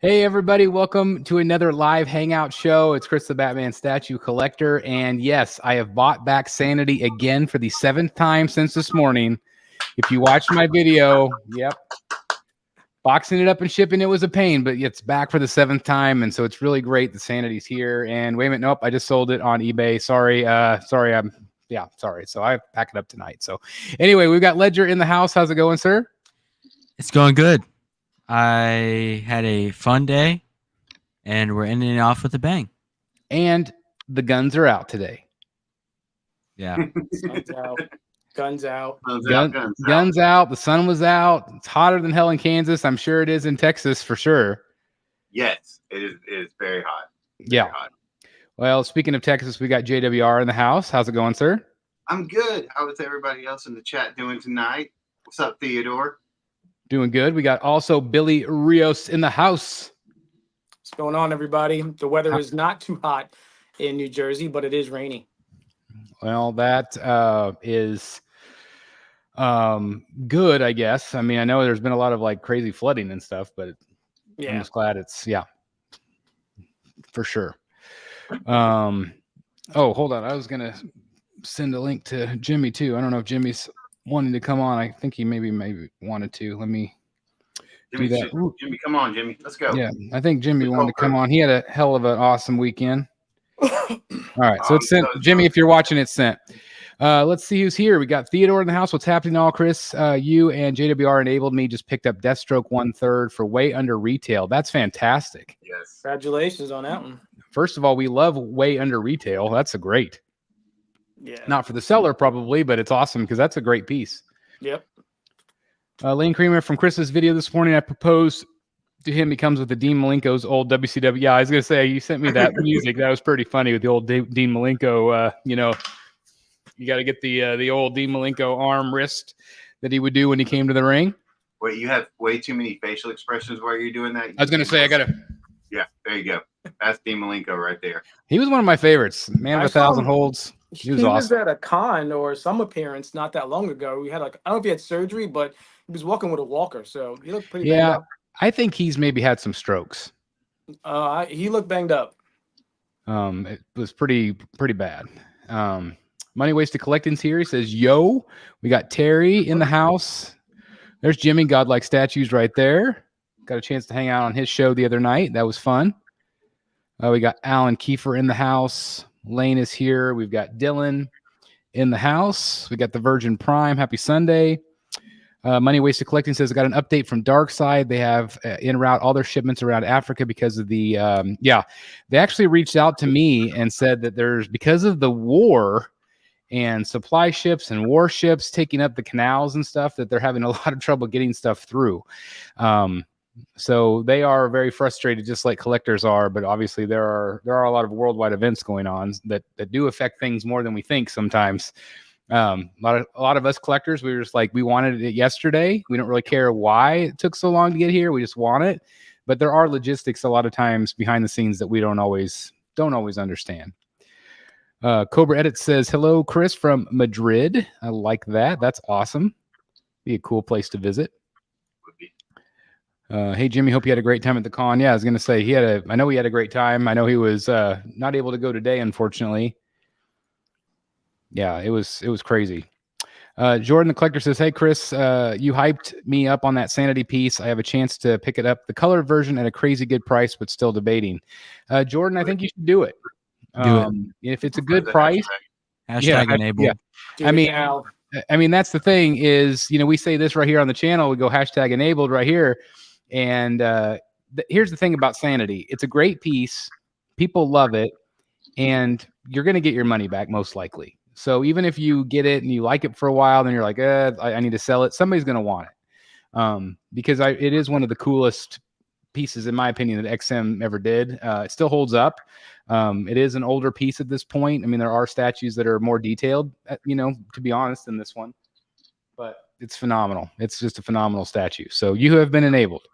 Hey everybody, welcome to another live hangout show. It's Chris the Batman Statue Collector, and yes, I have bought back Sanity again for the 7th time since this morning. If you watched my video, yep, boxing it up and shipping it was a pain, but it's back for the 7th time, and so it's really great that Sanity's here. And wait a minute, nope, I just sold it on eBay. Sorry. So I pack it up tonight. So anyway, we've got Ledger in the house. How's it going, sir? It's going good. I had a fun day, and we're ending it off with a bang. And the guns are out today. Yeah. Guns out. Guns out. The sun was out. It's hotter than hell in Kansas. I'm sure it is in Texas for sure. Yes, it is. It is very hot. Yeah. Hot. Well, speaking of Texas, we got JWR in the house. How's it going, sir? I'm good. How is everybody else in the chat doing tonight? What's up, Theodore? Doing good. We got also Billy Rios in the house. What's going on, everybody? The weather is not too hot in New Jersey, but it is rainy. Well, that is good, I guess. I mean, I know there's been a lot of like crazy flooding and stuff, but I'm just glad it's for sure. Oh, hold on. I was gonna send a link to Jimmy too. I don't know if Jimmy's wanting to come on. I think he maybe wanted to. Let me do that. Jimmy, come on, Jimmy. Let's go. Yeah, I think Jimmy wanted to come on. He had a hell of an awesome weekend. All right, so it's sent. Jimmy, if you're watching, it's sent. Let's see who's here. We got Theodore in the house. What's happening, all? Chris, you and JWR Enabled Me just picked up Deathstroke 1/3 for way under retail. That's fantastic. Yes. Congratulations on that one. First of all, we love way under retail. That's a great. Yeah. Not for the seller probably, but it's awesome because that's a great piece. Yep. Lane Creamer from Chris's video this morning. I proposed to him. He comes with the Dean Malenko's old WCW. Yeah, I was gonna say you sent me that music. That was pretty funny with the old Dean Malenko. You got to get the old Dean Malenko arm wrist that he would do when he came to the ring. Wait, you have way too many facial expressions while you're doing that. I was gonna say I gotta. Yeah, there you go. That's Dean Malenko right there. He was one of my favorites. Man of 1,000 holds. He was awesome. He was at a con or some appearance not that long ago. We had I don't know if he had surgery, but he was walking with a walker, so he looked pretty banged up. I think he's maybe had some strokes. He looked banged up. It was pretty bad. Money Wasted Collecting's here. He says, yo, we got Terry in the house. There's Jimmy, Godlike Statues right there. Got a chance to hang out on his show the other night. That was fun. We got Alan Kiefer in the house. Lane is here. We've got Dylan in the house. We got the Virgin Prime. Happy Sunday. Money Wasted Collecting says, I got an update from Darkside. They have en route all their shipments around Africa because of the, they actually reached out to me and said that because of the war and supply ships and warships taking up the canals and stuff, that they're having a lot of trouble getting stuff through. So they are very frustrated, just like collectors are. But obviously, there are a lot of worldwide events going on that do affect things more than we think sometimes. A lot of us collectors, we were just like, we wanted it yesterday. We don't really care why it took so long to get here. We just want it. But there are logistics a lot of times behind the scenes that we don't always understand. Cobra Edit says, hello, Chris from Madrid. I like that. That's awesome. Be a cool place to visit. Hey, Jimmy, hope you had a great time at the con. Yeah, I was going to say I know he had a great time. I know he was not able to go today, unfortunately. Yeah, it was crazy. Jordan the Collector says, hey, Chris, you hyped me up on that Sanity piece. I have a chance to pick it up, the colored version at a crazy good price, but still debating. Jordan, I think you should do it. If it's a good price. Hashtag enabled. Yeah. I mean, that's the thing is, we say this right here on the channel. We go hashtag enabled right here. And here's the thing about Sanity. It's a great piece. People love it. And you're going to get your money back most likely. So even if you get it and you like it for a while, then you're like, I need to sell it. Somebody's going to want it. Because it is one of the coolest pieces, in my opinion, that XM ever did. It still holds up. It is an older piece at this point. I mean, there are statues that are more detailed, to be honest, than this one. But it's phenomenal. It's just a phenomenal statue. So you have been enabled.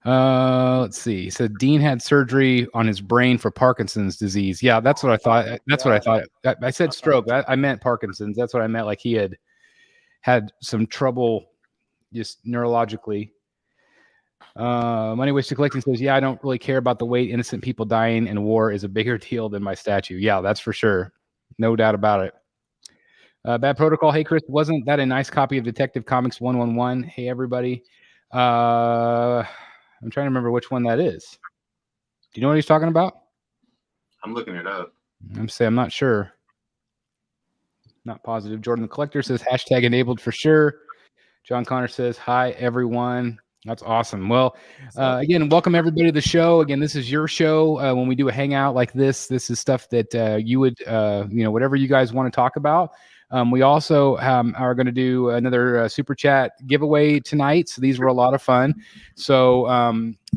Let's see. He said Dean had surgery on his brain for Parkinson's disease. Yeah, that's what I thought. That's what I thought. I said stroke. I meant Parkinson's. That's what I meant. Like he had some trouble just neurologically. Money Wasted Collecting says, yeah, I don't really care about the weight. Innocent people dying in war is a bigger deal than my statue. Yeah, that's for sure. No doubt about it. Bad Protocol. Hey, Chris, wasn't that a nice copy of Detective Comics 111? Hey, everybody. I'm trying to remember which one that is. Do you know what he's talking about? I'm looking it up. I'm not sure. Not positive. Jordan the Collector says, hashtag enabled for sure. John Connor says, hi, everyone. That's awesome. Well, again, welcome everybody to the show. Again, this is your show. When we do a hangout like this is stuff that you would, whatever you guys want to talk about. We also are going to do another super chat giveaway tonight. So these were a lot of fun. So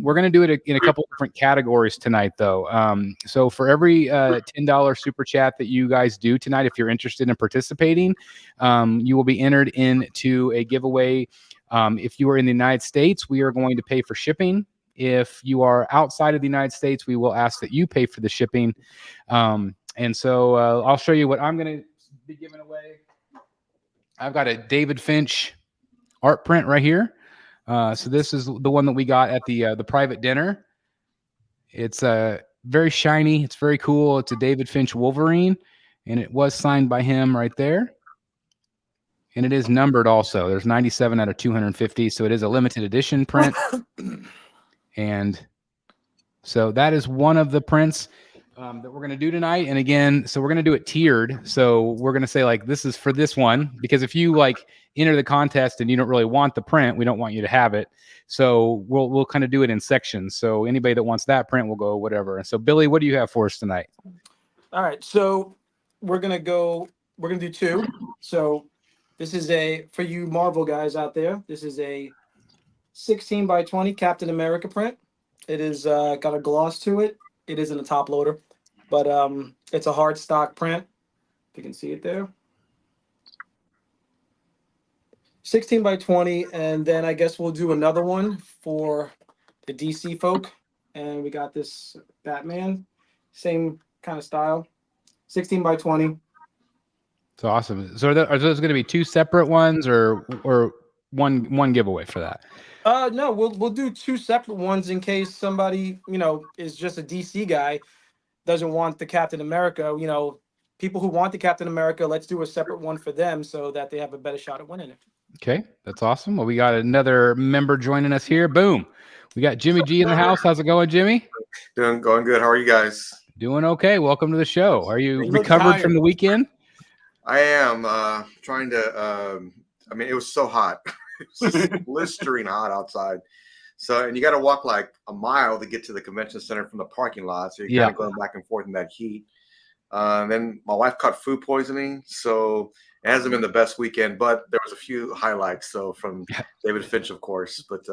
we're going to do it in a couple different categories tonight, though. So for every $10 super chat that you guys do tonight, if you're interested in participating, you will be entered into a giveaway. If you are in the United States, we are going to pay for shipping. If you are outside of the United States, we will ask that you pay for the shipping. And so I'll show you what I'm going to be giving away. I've got a David Finch art print right here. So this is the one that we got at the private dinner. It's very shiny. It's very cool. It's a David Finch Wolverine, and it was signed by him right there. And it is numbered also. There's 97 out of 250, so it is a limited edition print. And so that is one of the prints that we're going to do tonight. And again, so we're going to do it tiered. So we're going to say, like, this is for this one, because if you like enter the contest and you don't really want the print, we don't want you to have it. So we'll kind of do it in sections. So anybody that wants that print will go whatever. And so Billy, what do you have for us tonight? All right, so we're gonna do two. So this is for you Marvel guys out there. This is a 16 by 20 Captain America print. It is got a gloss to it. It isn't a top loader, but it's a hard stock print. If you can see it there. 16 by 20, and then I guess we'll do another one for the DC folk. And we got this Batman, same kind of style, 16 by 20. It's awesome. So are those going to be two separate ones, or one giveaway for that? No, we'll do two separate ones in case somebody, is just a DC guy, doesn't want the Captain America. People who want the Captain America, let's do a separate one for them so that they have a better shot at winning it. Okay, that's awesome. Well, we got another member joining us here. Boom. We got Jimmy G in the house. How's it going, Jimmy? Going good. How are you guys? Doing okay. Welcome to the show. Are you You look recovered tired. from the weekend? I am trying to. It was so hot. It was just blistering hot outside. So, and you got to walk like a mile to get to the convention center from the parking lot. So you're kind of going back and forth in that heat. Then my wife caught food poisoning, so it hasn't been the best weekend. But there was a few highlights. So from David Finch, of course. But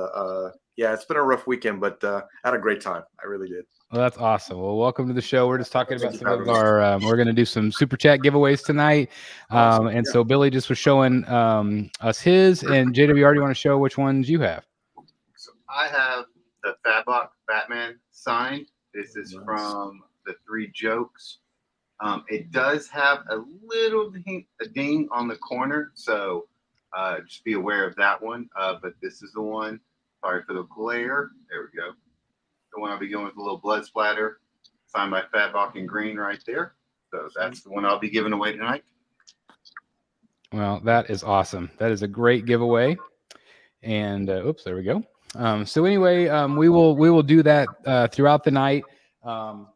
yeah, it's been a rough weekend, but I had a great time. I really did. Well, that's awesome. Well, welcome to the show. We're just talking about some of our. We're going to do some super chat giveaways tonight. Awesome. So Billy just was showing us his, and JW, you already want to show which ones you have. So I have the Fatbox Batman signed. This is from the Three Jokes. It does have a little ding on the corner, so just be aware of that one. But this is the one. Sorry for the glare. There we go. The one I'll be going with a little blood splatter, signed by Fatbox in green right there. So that's the one I'll be giving away tonight. Well, that is awesome. That is a great giveaway. And oops, there we go. So anyway, we will do that throughout the night. And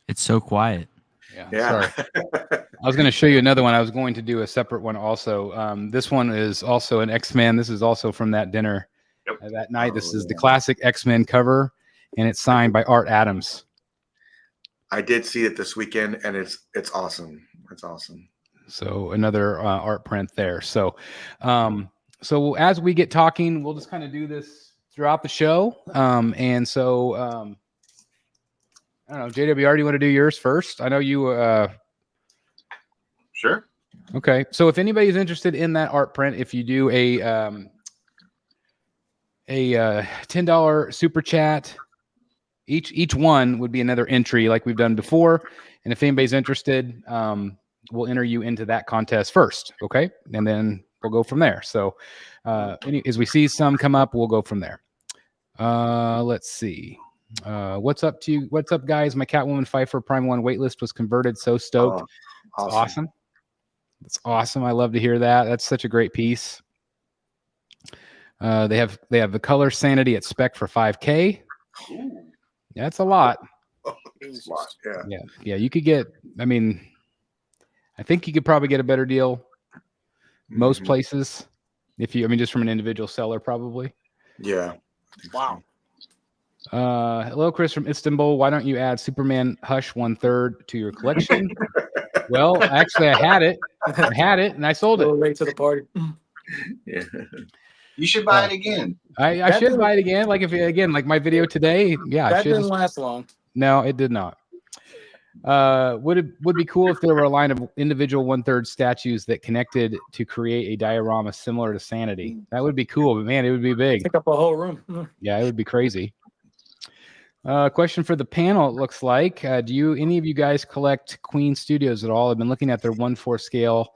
It's so quiet. Yeah. Sorry. I was going to show you another one. I was going to do a separate one also. This one is also an X-Men. This is also from that dinner that night. This is the classic X-Men cover, and it's signed by Art Adams. I did see it this weekend, and it's awesome. It's awesome. So another art print there. So, so as we get talking, we'll just kind of do this throughout the show. And so, I don't know, JWR, do you want to do yours first? I know you. Sure. Okay. So if anybody's interested in that art print, if you do a $10 super chat each one would be another entry like we've done before. And if anybody's interested, we'll enter you into that contest first. Okay. And then we'll go from there. So as we see some come up, we'll go from there. Let's see. What's up, guys? My Catwoman Pfeiffer Prime 1 waitlist was converted. So stoked. Awesome. That's awesome. I love to hear that. That's such a great piece. They have the color Sanity at spec for 5K. Ooh. Yeah, that's a lot. It's a lot. Yeah. You could get. I mean, I think you could probably get a better deal most places. Just from an individual seller, probably. Yeah. Wow. Hello, Chris from Istanbul. Why don't you add Superman Hush 1/3 to your collection? Well, actually, I had it, and I sold it. Late to the party. Yeah. You should buy it again. I should buy it again. Like like my video today. Yeah, That didn't last long. No, it did not. Would be cool if there were a line of individual 1/3 statues that connected to create a diorama similar to Sanity. That would be cool, but man, it would be big. Take up a whole room. Yeah, it would be crazy. Question for the panel. It looks like, do any of you guys collect Queen Studios at all? I've been looking at their 1/4 scale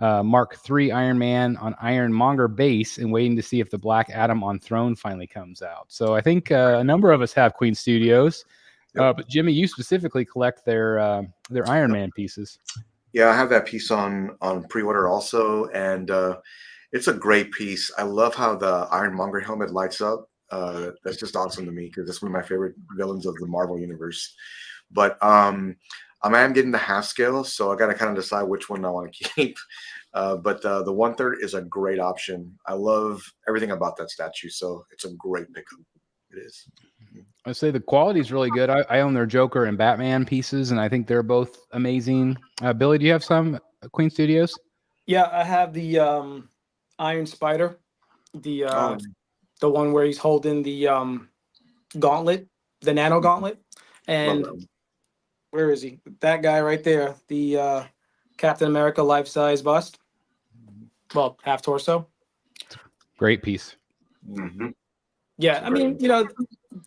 Mark III Iron Man on Ironmonger base and waiting to see if the Black Adam on Throne finally comes out. So I think a number of us have Queen Studios. But Jimmy, you specifically collect their Iron Man pieces. Yeah, I have that piece on pre-order also, and it's a great piece. I love how the Ironmonger helmet lights up. That's just awesome to me because that's one of my favorite villains of the Marvel universe. But I am getting the half scale, so I got to kind of decide which one I want to keep. But the 1/3 is a great option. I love everything about that statue, so it's a great pickup. It is. I say the quality is really good. I own their Joker and Batman pieces, and I think they're both amazing. Billy, do you have some Queen Studios? Yeah, I have the Iron Spider, the one where he's holding the gauntlet, the nano gauntlet, and where is he? That guy right there, the Captain America life-size bust. Well, half torso. Great piece. Mm-hmm. Yeah, I mean,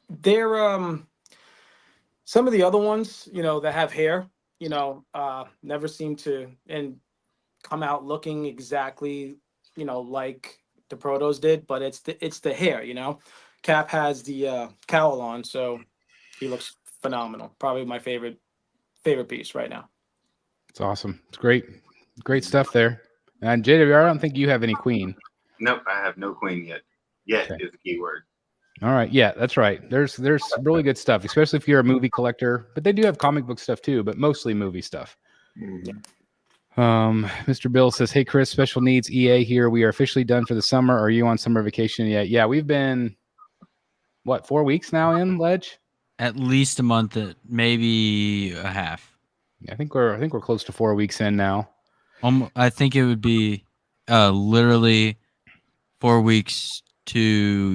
they're some of the other ones, that have hair, never seem to and come out looking exactly, like the Protos did, but it's the hair, Cap has the cowl on, so he looks phenomenal. Probably my favorite piece right now. It's awesome. It's great stuff there. And JWR, I don't think you have any Queen. Nope, I have no Queen yet. Yet Okay. is the key word. All right, yeah, that's right. There's really good stuff, especially if you're a movie collector. But they do have comic book stuff too, but mostly movie stuff. Mr. Bill says, "Hey Chris, special needs EA here. We are officially done for the summer. Are you on summer vacation yet?" Yeah, we've been 4 weeks now in Ledge. At least a month, maybe a half. I think we're close to 4 weeks in now. I think it would be literally 4 weeks to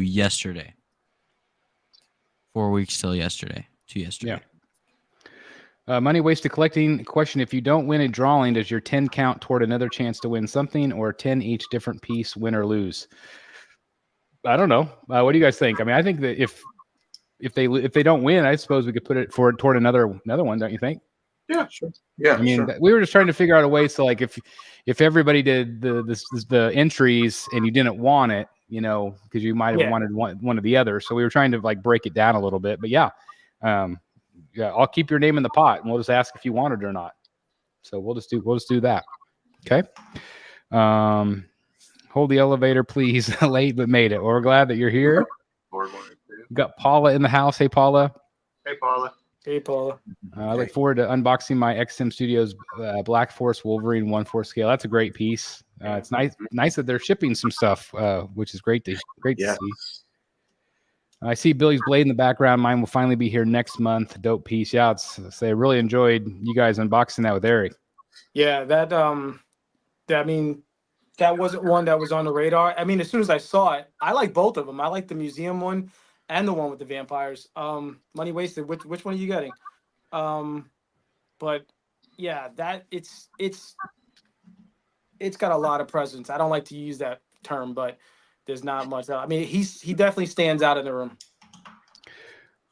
yesterday. 4 weeks till yesterday. Yeah. Money wasted collecting. Question: if you don't win a drawing, does your 10 count toward another chance to win something, or 10 each different piece, win or lose? I don't know. What do you guys think? I mean, I think that if they don't win, I suppose we could put it toward another one. Don't you think? Yeah, sure. Yeah, I mean, we were just trying to figure out a way. So, like, if everybody did the entries and you didn't want it, because you might have wanted one or the other. So we were trying to break it down a little bit. But yeah, I'll keep your name in the pot, and we'll just ask if you want it or not. So we'll just do that. Okay. Hold the elevator, please. Late but made it. Well, we're glad that you're here. We've got Paula in the house. Hey, Paula. Hey, Paula. Hey, Paula. I look forward to unboxing my XM Studios Black Force Wolverine 1/4 scale. That's a great piece. It's nice that they're shipping some stuff, which is great to see. I see Billy's blade in the background. Mine will finally be here next month. Dope piece. Yeah, I really enjoyed you guys unboxing that with Eric. Yeah, that wasn't one that was on the radar. I mean, as soon as I saw it, I like both of them. I like the museum one and the one with the vampires. Money wasted. Which one are you getting? But yeah, that it's got a lot of presence. I don't like to use that term, but there's not much. I mean, he definitely stands out in the room.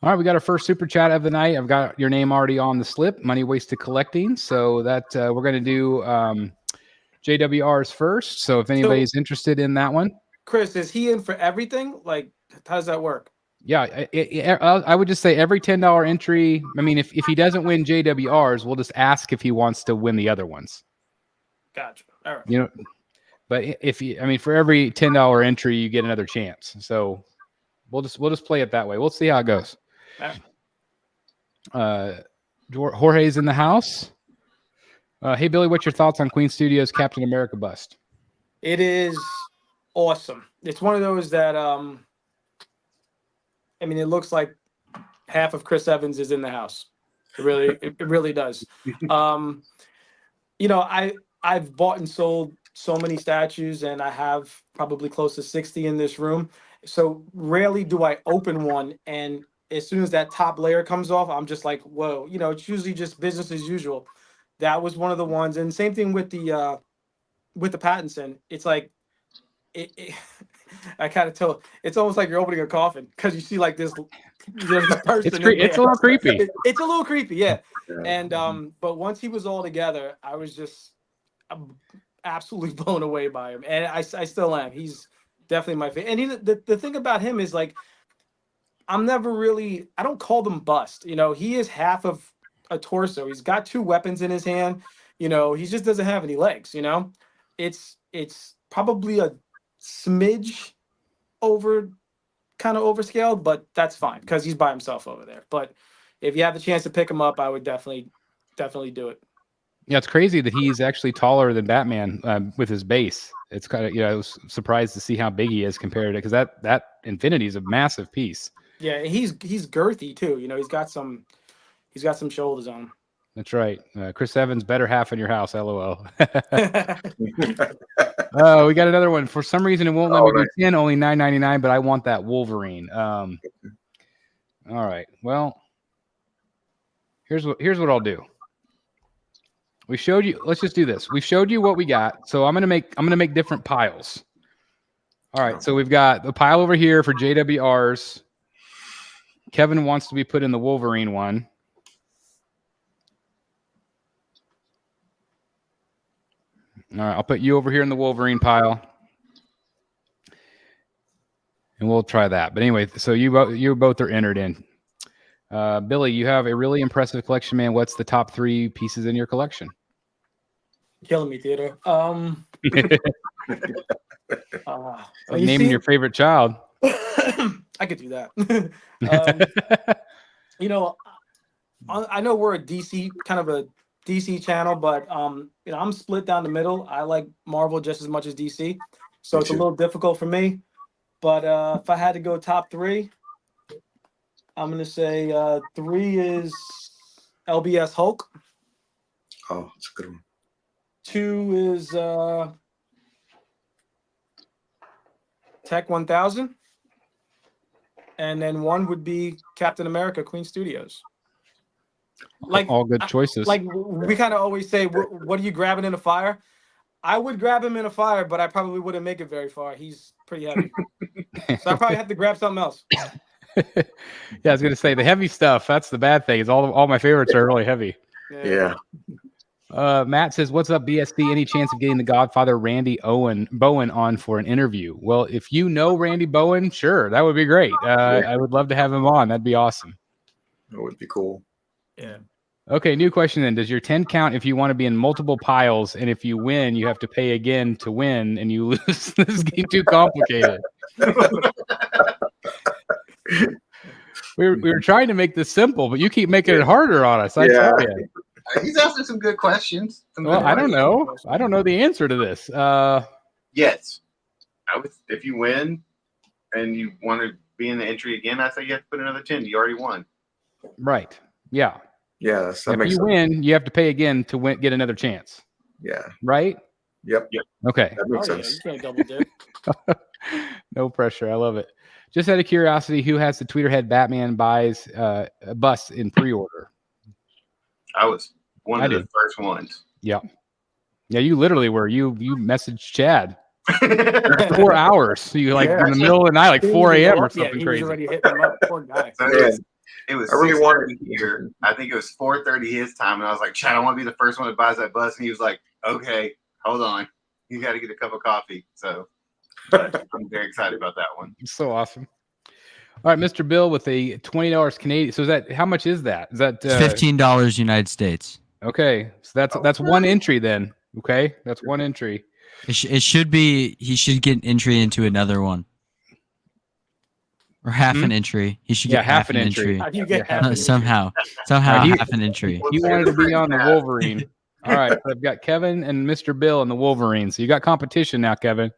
All right, we got our first super chat of the night. I've got your name already on the slip. Money wasted collecting. So that we're going to do JWRs first. So if anybody's interested in that one, Chris, is he in for everything? Like, how does that work? yeah, I would just say every $10 entry. I mean, if he doesn't win JWRs, we'll just ask if he wants to win the other ones. Gotcha. All right. You know, but if you, I mean, for every $10 entry, you get another chance. So we'll just play it that way. We'll see how it goes. Jorge's in the house. Hey Billy, what's your thoughts on Queen Studios Captain America bust? It is awesome. It's one of those that I mean, it looks like half of Chris Evans is in the house. It really does. You know, I've bought and sold so many statues, and I have probably close to 60 in this room. So rarely do I open one, and as soon as that top layer comes off, I'm just like, whoa. You know, it's usually just business as usual. That was one of the ones, and same thing with the Pattinson. It's like, I kind of tell. It's almost like you're opening a coffin because you see like this person. It's a little creepy. It's a little creepy, yeah. And but once he was all together, I was just absolutely blown away by him, and I still am. He's definitely my favorite. And the thing about him is like, I don't call them bust. You know, he is half of a torso. He's got 2 weapons in his hand. You know, he just doesn't have any legs. You know, it's probably a smidge kind of overscaled, but that's fine because he's by himself over there. But if you have the chance to pick him up, I would definitely do it. Yeah, it's crazy that he's actually taller than Batman with his base. It's kind of, I was surprised to see how big he is compared to, because that Infinity is a massive piece. Yeah, he's girthy too. You know, he's got some shoulders on him. That's right. Chris Evans, better half in your house, LOL. We got another one. For some reason, it won't let me do 10, only $9.99, but I want that Wolverine. All right. Well, here's what I'll do. We showed you. Let's just do this. We showed you what we got. So I'm gonna make different piles. All right. So we've got the pile over here for JWRs. Kevin wants to be put in the Wolverine one. All right, I'll put you over here in the Wolverine pile, and we'll try that. But anyway, so you both are entered in. Billy, you have a really impressive collection, man. What's the top 3 pieces in your collection? Killing me, Theodore. Naming your favorite child. I could do that. You know, I know we're a DC kind of a DC channel, but you know, I'm split down the middle. I like Marvel just as much as DC, so it's a little difficult for me. But if I had to go top 3, I'm gonna say 3 is LBS Hulk. Oh, that's a good one. 2 is Tech 1000, and then 1 would be Captain America Queen Studios. Like all good choices. Like we kind of always say, what are you grabbing in a fire? I would grab him in a fire, but I probably wouldn't make it very far. He's pretty heavy, so I probably have to grab something else. Yeah, I was gonna say the heavy stuff. That's the bad thing. Is all my favorites are really heavy. Yeah. Matt says, "What's up, BSD? Any chance of getting the Godfather Randy Bowen on for an interview?" Well, if you know Randy Bowen, sure, that would be great. I would love to have him on. That'd be awesome. That would be cool. Yeah. Okay, new question then. Does your 10 count if you want to be in multiple piles, and if you win, you have to pay again to win, and you lose? This game too complicated. We were trying to make this simple, but you keep making it harder on us. I tell you. He's asking some good questions. I don't know. I don't know the answer to this. Yes. If you win and you want to be in the entry again, I say you have to put another 10. You already won. Right. Yeah. Yeah. That if makes you sense. win, you have to pay again to get another chance. Yeah. Right? Yep. Okay. That makes Yeah, sense. you can't double dip. No pressure. I love it. Just out of curiosity, who has the Tweeterhead Batman buys a bus in pre-order? I was one of the first ones. Yeah. Yeah, you literally were. You messaged Chad 4 hours. So you in the middle of the night, like 4 a.m. or something he crazy. was already hitting him up. Poor guy. It was I really 6:30 here. I think it was 4:30 his time, and I was like, "Chad, I want to be the first one that buys that bus." And he was like, "Okay, hold on, you got to get a cup of coffee." So I'm very excited about that one. So awesome. All right, Mr. Bill with a $20 Canadian. So is that how much is that? Is that It's $15 United States. okay? So that's one entry then. Okay, that's one entry. It should be. He should get an entry into another one, or half an entry. He should get half an entry. How do you get Yeah, half an Somehow half an entry. He wanted to be on the Wolverine. All right, so I've got Kevin and Mr. Bill and the Wolverine. So you got competition now, Kevin.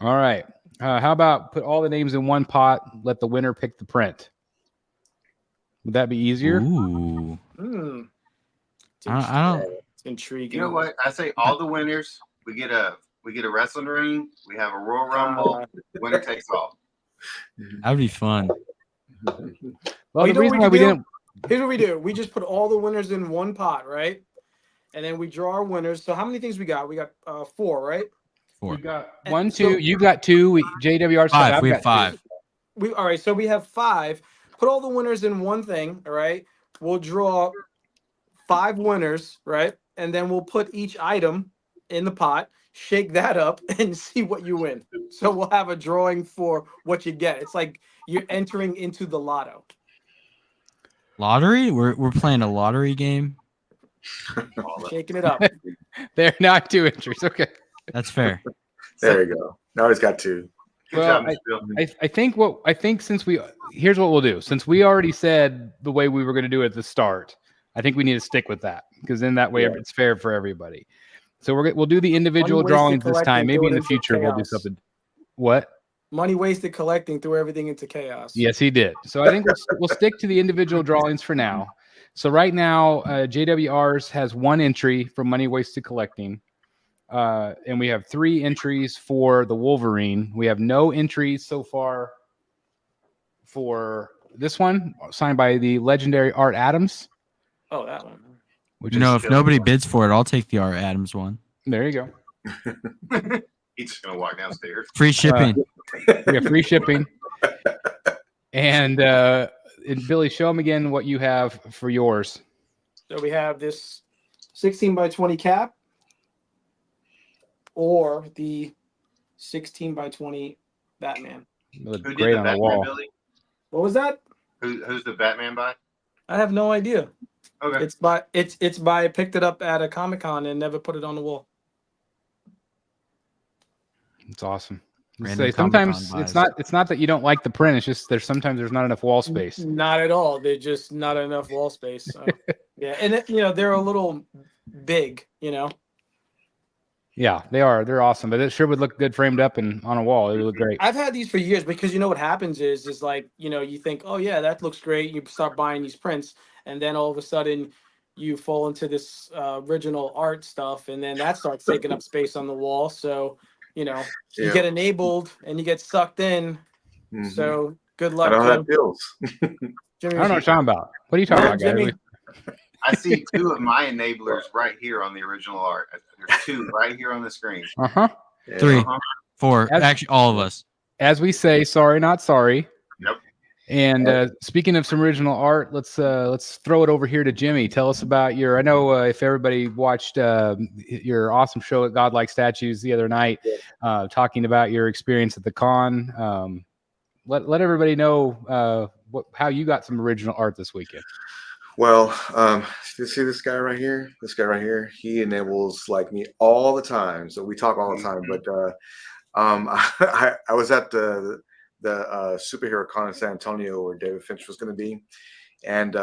All right. How about put all the names in one pot? Let the winner pick the print. Would that be easier? Ooh. I don't. It's intriguing. You know what? I say all the winners. We get a wrestling ring. We have a Royal Rumble. Winner takes all. That would be fun. Well, you the know reason what why we do? didn't. Here's what we do. We just put all the winners in one pot, right? And then we draw our winners. So how many things we got? We got 4, right? 4. You got 1, 2. You got 2. JWR 5. We have 5. All right. So we have 5. Put all the winners in one thing. All right. We'll draw 5 winners, right? And then we'll put each item in the pot, shake that up, and see what you win. So we'll have a drawing for what you get. It's like you're entering into the lotto. Lottery? We're playing a lottery game. Shaking it up. They're not 2 entries. Okay. That's fair. There you go. Now he's got 2. Good Well, job, Mr. Bill. I think since here's what we'll do. Since we already said the way we were going to do it at the start, I think we need to stick with that because then that way it's fair for everybody. So we'll do the individual Money wasted drawings this time. collecting, Maybe threw in it the into future we'll do chaos. something. What? Money wasted collecting, threw everything into chaos. Yes, he did. So I think we'll stick to the individual drawings for now. So right now, JWR's has 1 entry for money wasted collecting. And we have 3 entries for the Wolverine. We have no entries so far for this one, signed by the legendary Art Adams. Oh, that one. Which You know, if nobody bids for it, I'll take the Art Adams one. there you go. He's just gonna walk downstairs. Free shipping. We have free shipping. And Billy, show them again what you have for yours. So we have this 16 by 20 cap or the 16 by 20 Batman. It looked Who did great the on the Batman, wall. Billy? What was that? Who's the Batman by? I have no idea. Okay. It's by I picked it up at a Comic-Con and never put it on the wall. It's awesome. Random Sometimes Comic-Con it's not that you don't like the print. It's just sometimes there's not enough wall space. Not at all. They're just not enough wall space. So. Yeah, and they're a little big. Yeah, they are. They're awesome, but it sure would look good framed up and on a wall. It would look great. I've had these for years because what happens is like you think, oh yeah, that looks great. You start buying these prints, and then all of a sudden you fall into this original art stuff, and then that starts taking up space on the wall. So you get enabled and you get sucked in. Mhm. So good I luck. know how Jim. that feels. Jimmy, I don't know what you're talking about. What are you talking about, Jimmy. guys? I see 2 of my enablers right here on the original art. There's 2 right here on the screen. Uh-huh. Yeah. 3, Uh-huh. 4. As- Actually, all of us. As we say, sorry, not sorry. Yep. And speaking of some original art, let's throw it over here to Jimmy. Tell us about your. I know if everybody watched your awesome show at Godlike Statues the other night, talking about your experience at the con. Let everybody know how you got some original art this weekend. Well, you see this guy right here? This guy right here, he enables like me all the time. So we talk all the time. But I was at the superhero con in San Antonio where David Finch was going to be, and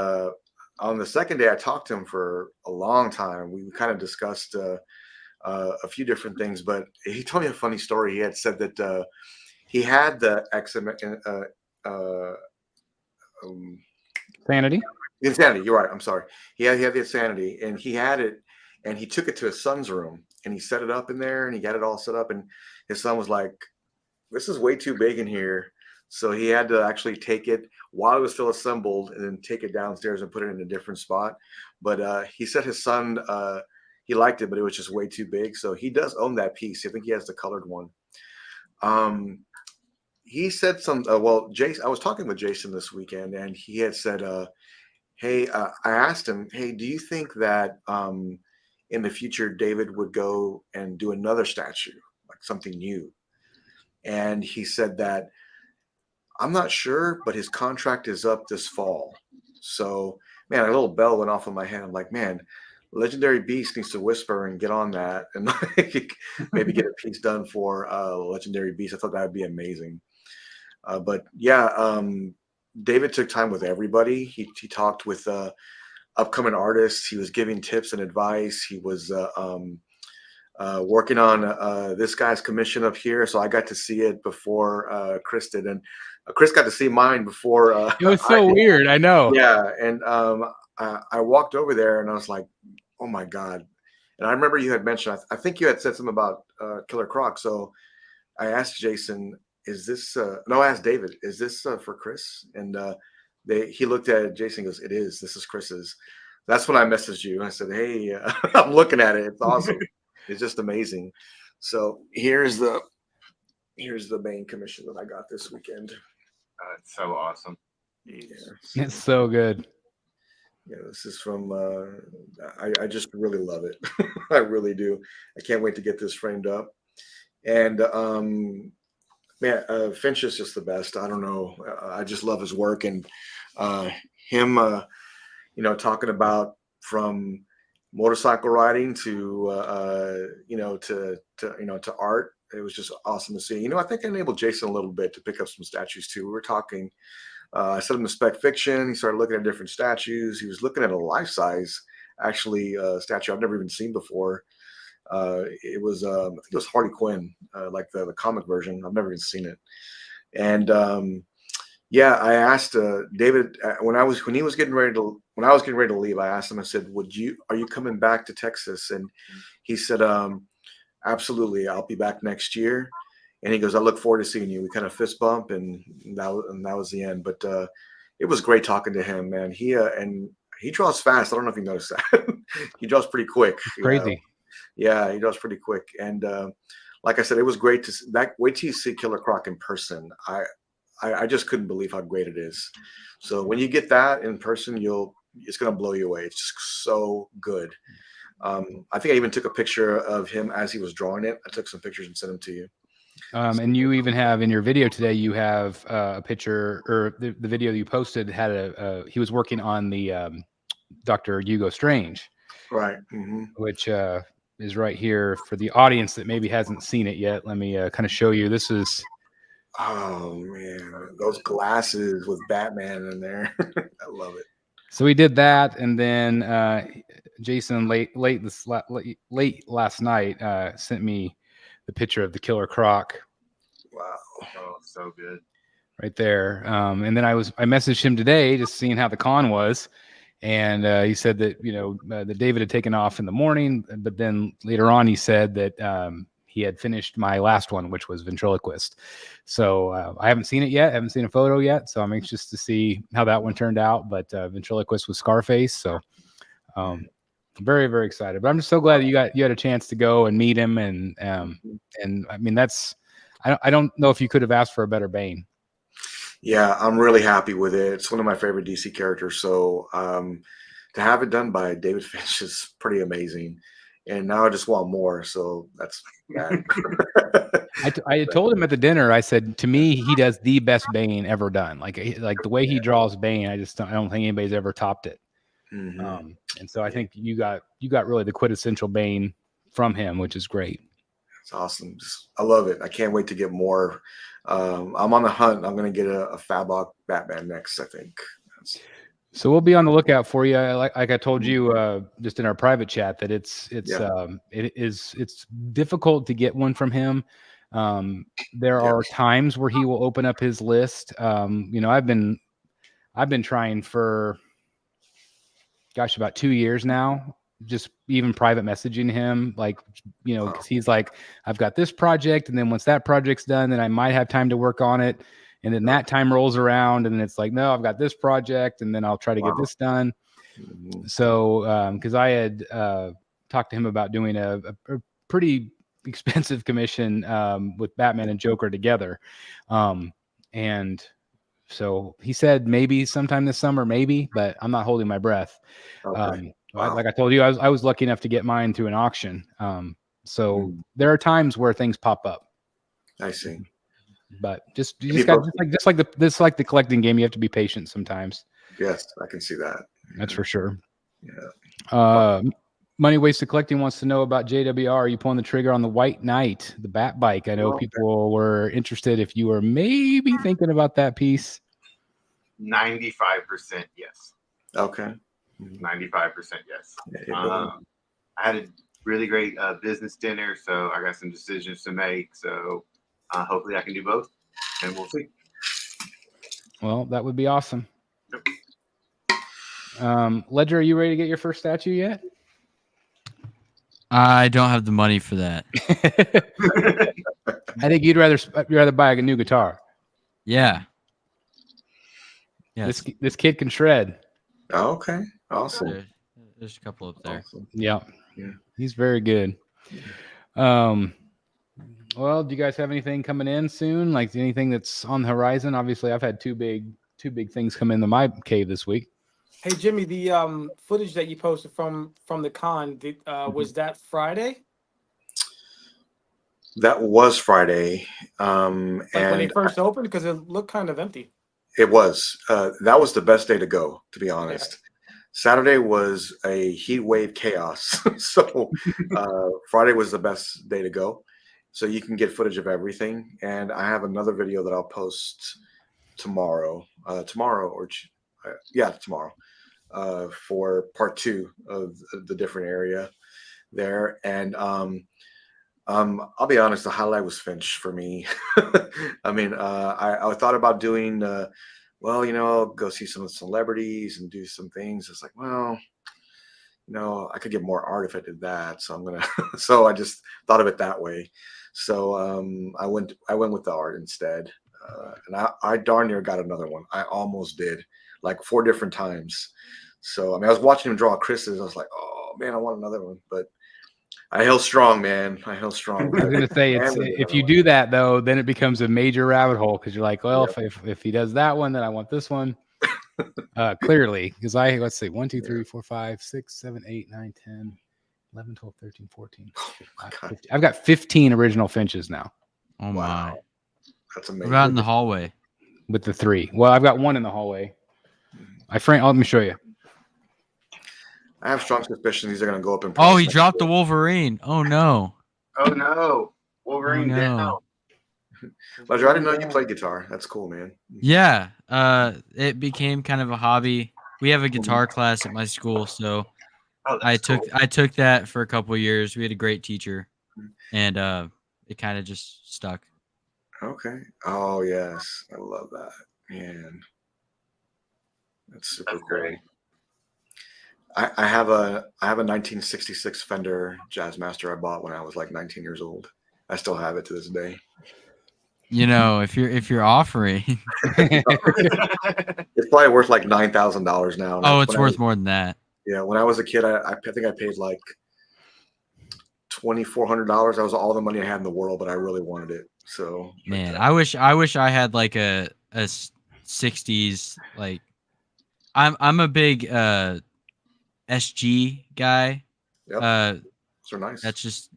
on the second day I talked to him for a long time. We kind of discussed a few different things, but he told me a funny story. He had said that he had the Sanity. Insanity. You're right. I'm sorry. He had the Insanity, and he had it, and he took it to his son's room, and he set it up in there, and he got it all set up, and his son was like, "This is way too big in here," so he had to actually take it while it was still assembled, and then take it downstairs and put it in a different spot. But he said his son he liked it, but it was just way too big. So he does own that piece. I think he has the colored one. he said some. Well, Jason, I was talking with Jason this weekend, and he had said, "Hey, I asked him, hey, do you think that in the future David would go and do another statue, like something new?" And he said that I'm not sure, but his contract is up this fall. So, man, a little bell went off in my head. I'm like, man, Legendary Beast needs to whisper and get on that, and like, maybe get a piece done for Legendary Beast. I thought that would be amazing. But yeah, David took time with everybody. He talked with upcoming artists. He was giving tips and advice. He was working on this guy's commission up here, so I got to see it before Chris did, and Chris got to see mine before. It was so weird. I know. Yeah, and I walked over there and I was like, "Oh my god!" And I remember you had mentioned, I think you had said something about Killer Croc. So I asked Jason, "Is this?" No, I asked David, "Is this for Chris?" And he looked at it, Jason goes, "It is. This is Chris's." That's when I messaged you. I said, "Hey, I'm looking at it. It's awesome. It's just amazing." So here's the main commission that I got this weekend. It's so awesome. Yeah. It's so good. Yeah, this is from I just really love it. I really do. I can't wait to get this framed up. And man, Finch is just the best. I don't know. I just love his work, and him talking about from motorcycle riding to to art. It was just awesome to see. I think I enabled Jason a little bit to pick up some statues too. We were talking. I sent him to Spec Fiction. He started looking at different statues. He was looking at a life-size, actually, statue I've never even seen before. It was, I think it was Harley Quinn, like the comic version. I've never even seen it. And yeah, I asked David when I was getting ready to leave. I asked him. I said, "Are you coming back to Texas?" And he said, "Absolutely, I'll be back next year." And he goes, "I look forward to seeing you." We kind of fist bump, and that was the end. But it was great talking to him, man. He draws fast. I don't know if you noticed that. He draws pretty quick. Crazy. Yeah, he draws pretty quick. And like I said, it was great to wait till you see Killer Croc in person. I just couldn't believe how great it is. So when you get that in person, it's gonna blow you away. It's just so good. I think I even took a picture of him as he was drawing it. I took some pictures and sent them to you. And you even have in your video today, you have a picture, or the video that you posted had he was working on the Dr. Hugo Strange, right? Mm-hmm. Which is right here for the audience that maybe hasn't seen it yet. Let me kind of show you. This is. Oh man, those glasses with Batman in there. I love it. So we did that, and then Jason late last night sent me the picture of the Killer Croc. Wow, oh, so good, right there. And then I messaged him today, just seeing how the con was, and he said that that David had taken off in the morning, but then later on he said that he had finished my last one, which was Ventriloquist. So I haven't seen it yet. I haven't seen a photo yet. So I'm anxious to see how that one turned out. But Ventriloquist was Scarface. So very, very excited. But I'm just so glad that you had a chance to go and meet him. And I mean, I don't know if you could have asked for a better Bane. Yeah, I'm really happy with it. It's one of my favorite DC characters. So to have it done by David Finch is pretty amazing. And now I just want more. So that's that. I told him at the dinner, I said, to me, he does the best Bane ever done. Like the way he draws Bane, I don't think anybody's ever topped it. Mm-hmm. And so I think you got really the quintessential Bane from him, which is great. It's awesome. I love it. I can't wait to get more. I'm on the hunt. I'm going to get a Fabok Batman next, I think. So we'll be on the lookout for you. Like I told you just in our private chat that it's difficult to get one from him. There are times where he will open up his list. I've been trying for about 2 years now, just even private messaging him, because he's like, I've got this project, and then once that project's done, then I might have time to work on it. And then that time rolls around, and then it's like, no, I've got this project, and then I'll try to get this done. Mm-hmm. So, because I had talked to him about doing a pretty expensive commission with Batman and Joker together. And so he said maybe sometime this summer, maybe, but I'm not holding my breath. Okay. Like I told you, I was lucky enough to get mine through an auction. So there are times where things pop up. I see. But just like the collecting game, you have to be patient sometimes. Yes, I can see that. That's for sure. Yeah. Money Wasted Collecting wants to know about JWR. Are you pulling the trigger on the White Knight, the bat bike? I know people were interested if you were maybe thinking about that piece. 95% yes. Okay. 95% yes. Yeah, I had a really great business dinner, so I got some decisions to make. So hopefully I can do both, and we'll see. Well, that would be awesome. Ledger, are you ready to get your first statue yet? I don't have the money for that. I think you'd rather buy a new guitar. Yeah. Yes. This kid can shred. Okay. Awesome. There's a couple up there. Awesome. Yeah. Yeah. He's very good. Well, do you guys have anything coming in soon? Like anything that's on the horizon? Obviously, I've had two big things come into my cave this week. Hey Jimmy, the footage that you posted from the con, was that Friday? That was Friday. Like and when they first opened, because it looked kind of empty. It was. That was the best day to go, to be honest. Okay. Saturday was a heat wave chaos. So Friday was the best day to go. So you can get footage of everything. And I have another video that I'll post tomorrow. Tomorrow. For part 2 of the different area there. And I'll be honest, the highlight was Finch for me. I mean, I thought about doing, go see some celebrities and do some things. It's like, well, I could get more art if I did that. So I'm gonna. So I just thought of it that way. So I went with the art instead, and I darn near got another one. I almost did, like 4 different times. So I mean, I was watching him draw Chris's. I was like, oh man, I want another one, but I held strong, man. I held strong. I was gonna say, if you do that though, then it becomes a major rabbit hole because you're like, well, if he does that one, then I want this one. Clearly, because let's see, 1, 2, 3, 4, 5, 6, 7, 8, 9, 10, 11, 12, 13, 14. I've got 15 original Finches now. Oh my, that's amazing. What about in the hallway? With the 3. Well, I've got 1 in the hallway. Let me show you. I have strong suspicion these are going to go up in price. Oh, he dropped the Wolverine. Oh, no. Oh, no. Wolverine down. Ledger, I didn't know you played guitar. That's cool, man. Yeah. It became kind of a hobby. We have a guitar class at my school, so I took that for a couple of years. We had a great teacher, and it kind of just stuck. Okay. Oh, yes. I love that. Man. That's super great. I have a 1966 Fender Jazzmaster I bought when I was like 19 years old. I still have it to this day. If you're offering, it's probably worth like $9,000 now. Oh, it's worth more than that. Yeah, when I was a kid, I think I paid like $2,400. That was all the money I had in the world, but I really wanted it. So man, I wish I had like a 60s like. I'm a big SG guy. Yep. Those are nice. That's just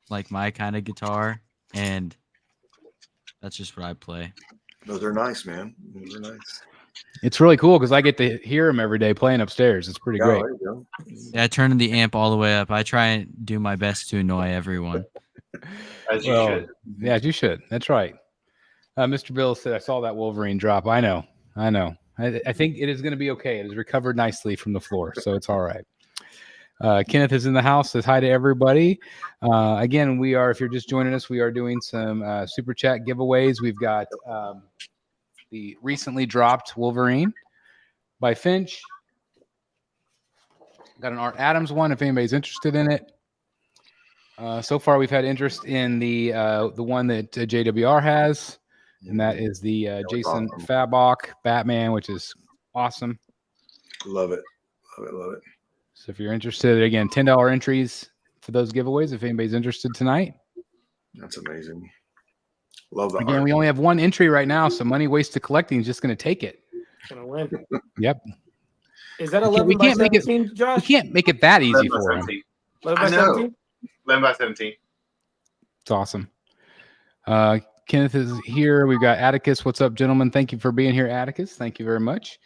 like my kind of guitar, and that's just what I play. Those are nice, man. Those are nice. It's really cool because I get to hear them every day playing upstairs. It's pretty great. There you go. Yeah, I turn the amp all the way up. I try and do my best to annoy everyone. As you should. Yeah, as you should. That's right. Mr. Bill said, I saw that Wolverine drop. I know. I think it is going to be okay. It has recovered nicely from the floor, so it's all right. Kenneth is in the house. Says hi to everybody. Again, if you're just joining us, we are doing some super chat giveaways. We've got the recently dropped Wolverine by Finch. Got an Art Adams one if anybody's interested in it. So far, we've had interest in the one that JWR has. And that is the Jason Fabok Batman, which is awesome. Love it. So if you're interested, again, $10 entries for those giveaways if anybody's interested tonight. That's amazing. Love the Again, art. we only have one entry right now, so money wasted collecting is just going to take it. Gonna win. Yep. Is that We 11 by can't make it. 17, We Josh? can't make it that easy 11 by for him. 17. 11 by I know. 17? 11 by 17. It's awesome. Kenneth is here. We've got Atticus. What's up, gentlemen? Thank you for being here, Atticus. Thank you very much.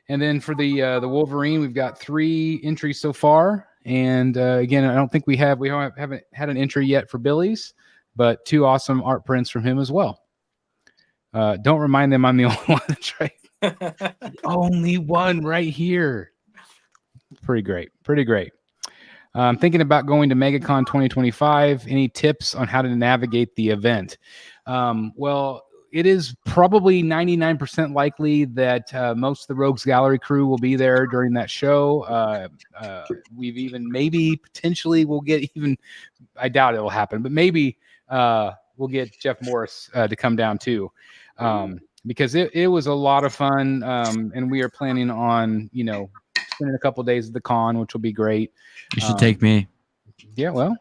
And then for the Wolverine, we've got 3 entries so far. And again, I don't think we haven't had an entry yet for Billy's, but 2 awesome art prints from him as well. Don't remind them I'm the only one that's right. Only one right here. Pretty great. Pretty great. I'm thinking about going to MegaCon 2025. Any tips on how to navigate the event? Well, it is probably 99% likely that most of the Rogues Gallery crew will be there during that show. We've even maybe potentially we'll get even, I doubt it will happen, but maybe we'll get Jeff Morris to come down too. Because it was a lot of fun. And we are planning on, spending a couple of days at the con, which will be great. You should take me, Yeah, well,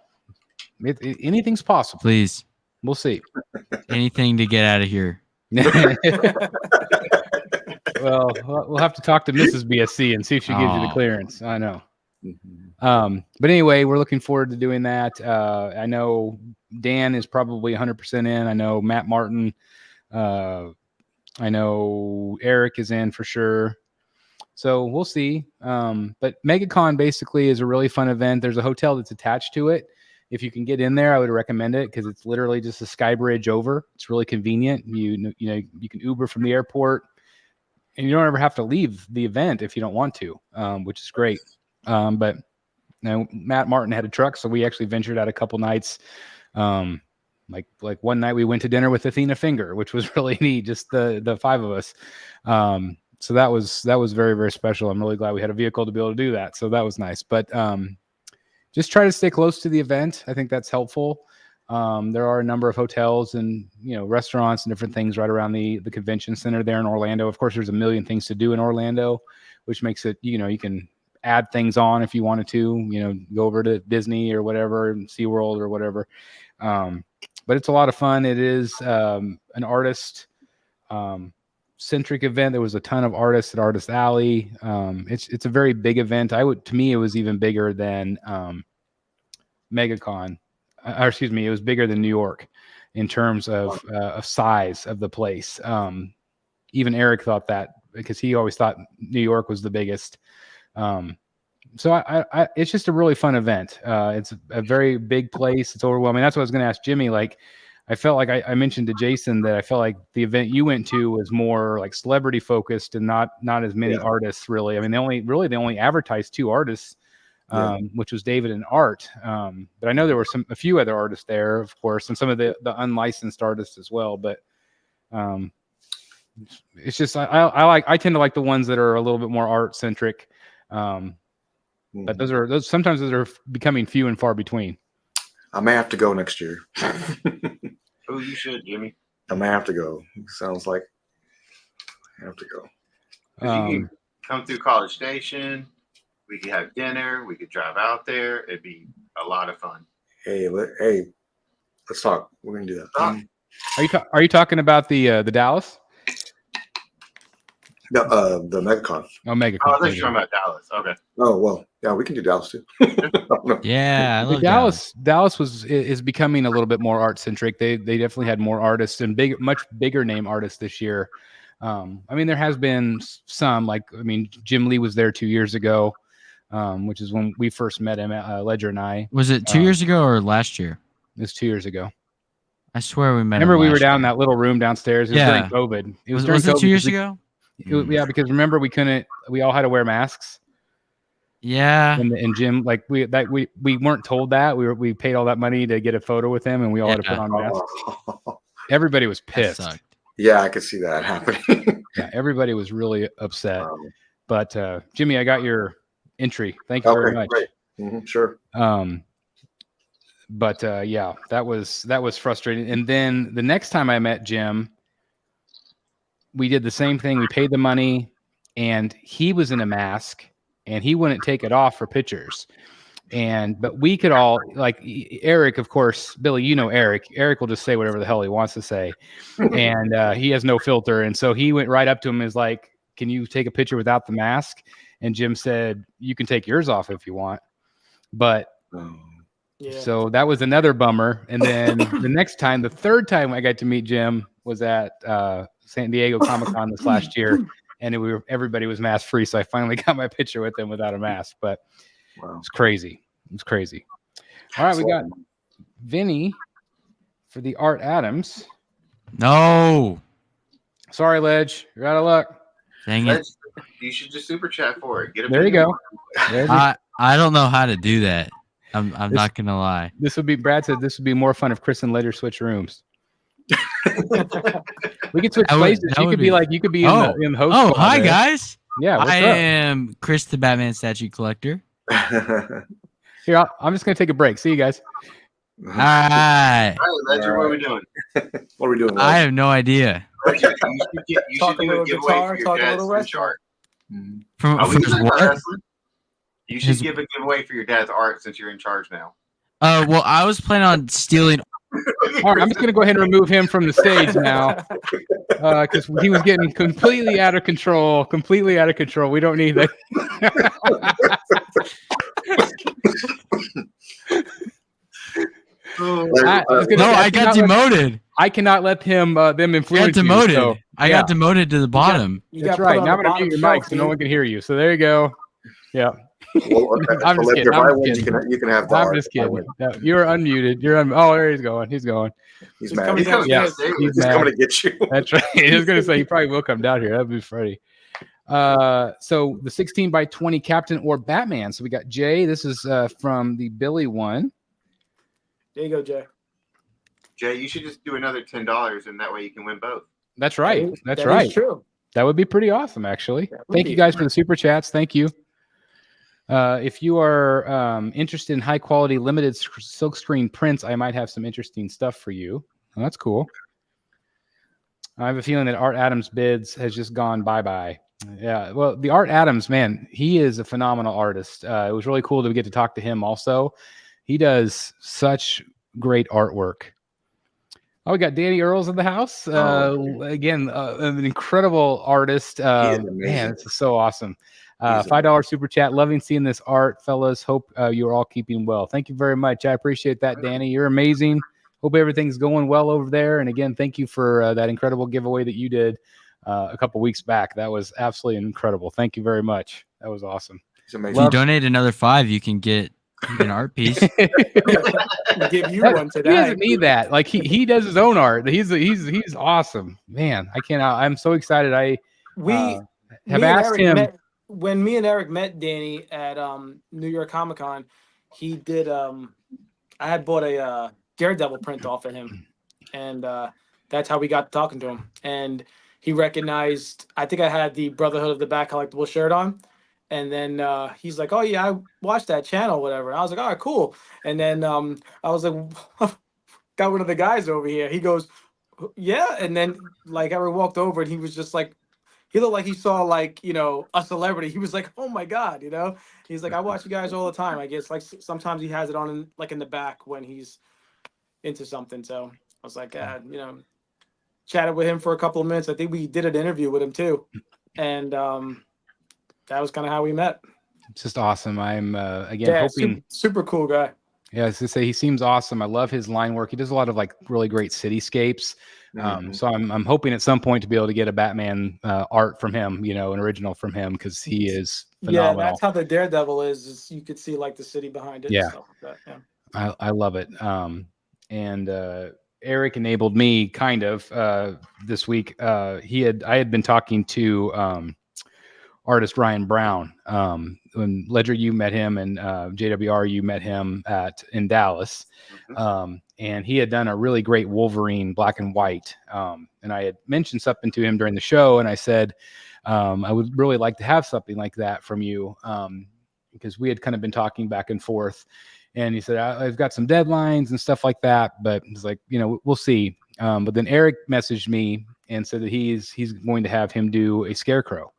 anything's possible. please. We'll see. Anything to get out of here. Well, we'll have to talk to Mrs. BSC and see if she gives you the Aw. clearance. I know. But anyway, we're looking forward to doing that. I know Dan is probably 100% in. I know Matt Martin. I know Eric is in for sure. So we'll see. But MegaCon basically is a really fun event. There's a hotel that's attached to it. If you can get in there, I would recommend it because it's literally just a sky bridge over. It's really convenient. You can Uber from the airport, and you don't ever have to leave the event if you don't want to, which is great. But Matt Martin had a truck, so we actually ventured out a couple nights. Like one night we went to dinner with Athena Finger, which was really neat. Just the 5 of us. So that was very, very special. I'm really glad we had a vehicle to be able to do that. So that was nice. But just try to stay close to the event. I think that's helpful. There are a number of hotels and restaurants and different things right around the convention center there in Orlando. Of course, there's a million things to do in Orlando, which makes it you can add things on if you wanted to. Go over to Disney or whatever, SeaWorld or whatever. But it's a lot of fun. It is an artist centric event. There was a ton of artists at Artist Alley. It's a very big event. To me, it was even bigger than MegaCon. Or excuse me, it was bigger than New York in terms of size of the place. Even Eric thought that because he always thought New York was the biggest. So it's just a really fun event. It's a very big place. It's overwhelming. That's what I was going to ask Jimmy. Like, I felt like I mentioned to Jason that I felt like the event you went to was more like celebrity focused and not as many artists really. I mean, they only advertised 2 artists, which was David and Art. But I know there were a few other artists there, of course, and some of the unlicensed artists as well. But it's just I tend to like the ones that are a little bit more art centric. But those sometimes are becoming few and far between. I may have to go next year. Oh, you should, Jimmy. I may have to go. Sounds like I have to go. You can come through College Station. We could have dinner. We could drive out there. It'd be a lot of fun. Hey, let's talk. We're gonna do that. Are you talking about the Dallas? The MegaCon. Oh, MegaCon. Oh, I was talking about Dallas. Okay. Oh well, yeah, we can do Dallas too. Yeah, I love Dallas is becoming a little bit more art centric. They definitely had more artists and much bigger name artists this year. I mean, there has been some Jim Lee was there 2 years ago, which is when we first met him, Ledger and I. Was it 2 years ago or last year? It was 2 years ago. I swear we met. Remember, we were down in that little room downstairs. It was during COVID. It was during it COVID 2 years ago? Yeah, because remember we all had to wear masks. Yeah. And Jim, we weren't told that. We paid all that money to get a photo with him, and we all had to put on masks. Everybody was pissed. Yeah, I could see that happening. Yeah, everybody was really upset. But Jimmy, I got your entry. Thank you very much. Great. Sure. But yeah, that was frustrating. And then the next time I met Jim, we did the same thing. We paid the money, and he was in a mask, and he wouldn't take it off for pictures. But we could all, like Eric, of course, Billy, you know Eric. Eric will just say whatever the hell he wants to say, and he has no filter. And so he went right up to him and was like, "Can you take a picture without the mask?" And Jim said, "You can take yours off if you want." But so that was another bummer. And then the third time I got to meet Jim was at San Diego Comic-Con this last year, and everybody was mask free. So I finally got my picture with him without a mask. But it's crazy. It's crazy. All right, we got Vinny for the Art Adams. No. Sorry, Ledge. You're out of luck. Dang it. You should just super chat for it. Get a There you go. I don't know how to do that. I'm not gonna lie. Brad said this would be more fun if Chris and Ledger switch rooms. We could switch places. You could be in the host. Oh, hi guys. Yeah, what's I up? am Chris, the Batman statue collector. Here, I'm just gonna take a break. See you guys. All right. Ledger, what are we doing? What are we doing? I have no idea. Ledger, you should do a giveaway for your dad's art. From what? Wrestling? You should give a giveaway for your dad's art since you're in charge now. Well, I was planning on stealing. All right, I'm just gonna go ahead and remove him from the stage now, because he was getting completely out of control. We don't need that. I got demoted. I cannot let him them influence I got demoted. you. So, I got demoted to the bottom. That's right. Now I'm gonna mute your mic so no one can hear you. So there you go. Yeah. Well, I'm just kidding. You can have the I'm art. just kidding. No, you're unmuted. Oh, there he's going. He's going. He's mad. He's coming to get you. That's right. He was going to say he probably will come down here. That'd be funny. So the 16 by 20 Captain or Batman. So we got Jay. This is from the Billy one. There you go, Jay. Jay, you should just do another $10, and that way you can win both. That's right. That's that right. Is true. That would be pretty awesome, actually. Thank you guys for the super chats. Thank you. If you are interested in high quality limited silkscreen prints, I might have some interesting stuff for you. Well, that's cool. I have a feeling that Art Adams bids has just gone bye-bye. Yeah, well, the Art Adams, man, he is a phenomenal artist. It was really cool to get to talk to him also. He does such great artwork. Oh, we got Danny Earls in the house. Again, an incredible artist. Man, it's so awesome. $5 super chat. Loving seeing this art, fellas. Hope you're all keeping well. Thank you very much. I appreciate that, Danny. You're amazing. Hope everything's going well over there. And again, thank you for that incredible giveaway that you did a couple weeks back. That was absolutely incredible. Thank you very much. That was awesome. If you donate another $5, you can get an art piece. We'll give you one today. He doesn't need that. Like he does his own art. He's awesome, man. I'm so excited. We have asked him. When me and Eric met Danny at New York Comic Con, he did. I had bought a Daredevil print off of him, and that's how we got talking to him. And he recognized. I think I had the Brotherhood of the Bat collectible shirt on. And then he's like, "Oh yeah, I watched that channel, whatever." And I was like, "All right, cool." And then I was like, "Got one of the guys over here." He goes, "Yeah." And then like Eric walked over, and he was just like, he looked like he saw like a celebrity. He was like, "Oh my god," He's like, "I watch you guys all the time." I guess like sometimes he has it on in the back when he's into something. So I was like, chatted with him for a couple of minutes. I think we did an interview with him too, and that was kind of how we met. It's just awesome. I'm again hoping super cool guy. Yeah, as I say, he seems awesome. I love his line work. He does a lot of like really great cityscapes. So I'm hoping at some point to be able to get a Batman art from him, an original from him, because he is phenomenal. Yeah, that's how the Daredevil is you could see like the city behind it. Yeah, and stuff like that. Yeah. I love it. And Eric enabled me kind of this week. I had been talking to artist Ryan Brown. When Ledger, you met him, and JWR, you met him in Dallas. And he had done a really great Wolverine black and white. And I had mentioned something to him during the show, and I said, I would really like to have something like that from you, because we had kind of been talking back and forth. And he said, I've got some deadlines and stuff like that, but he's like, we'll see. But then Eric messaged me and said that he's going to have him do a Scarecrow.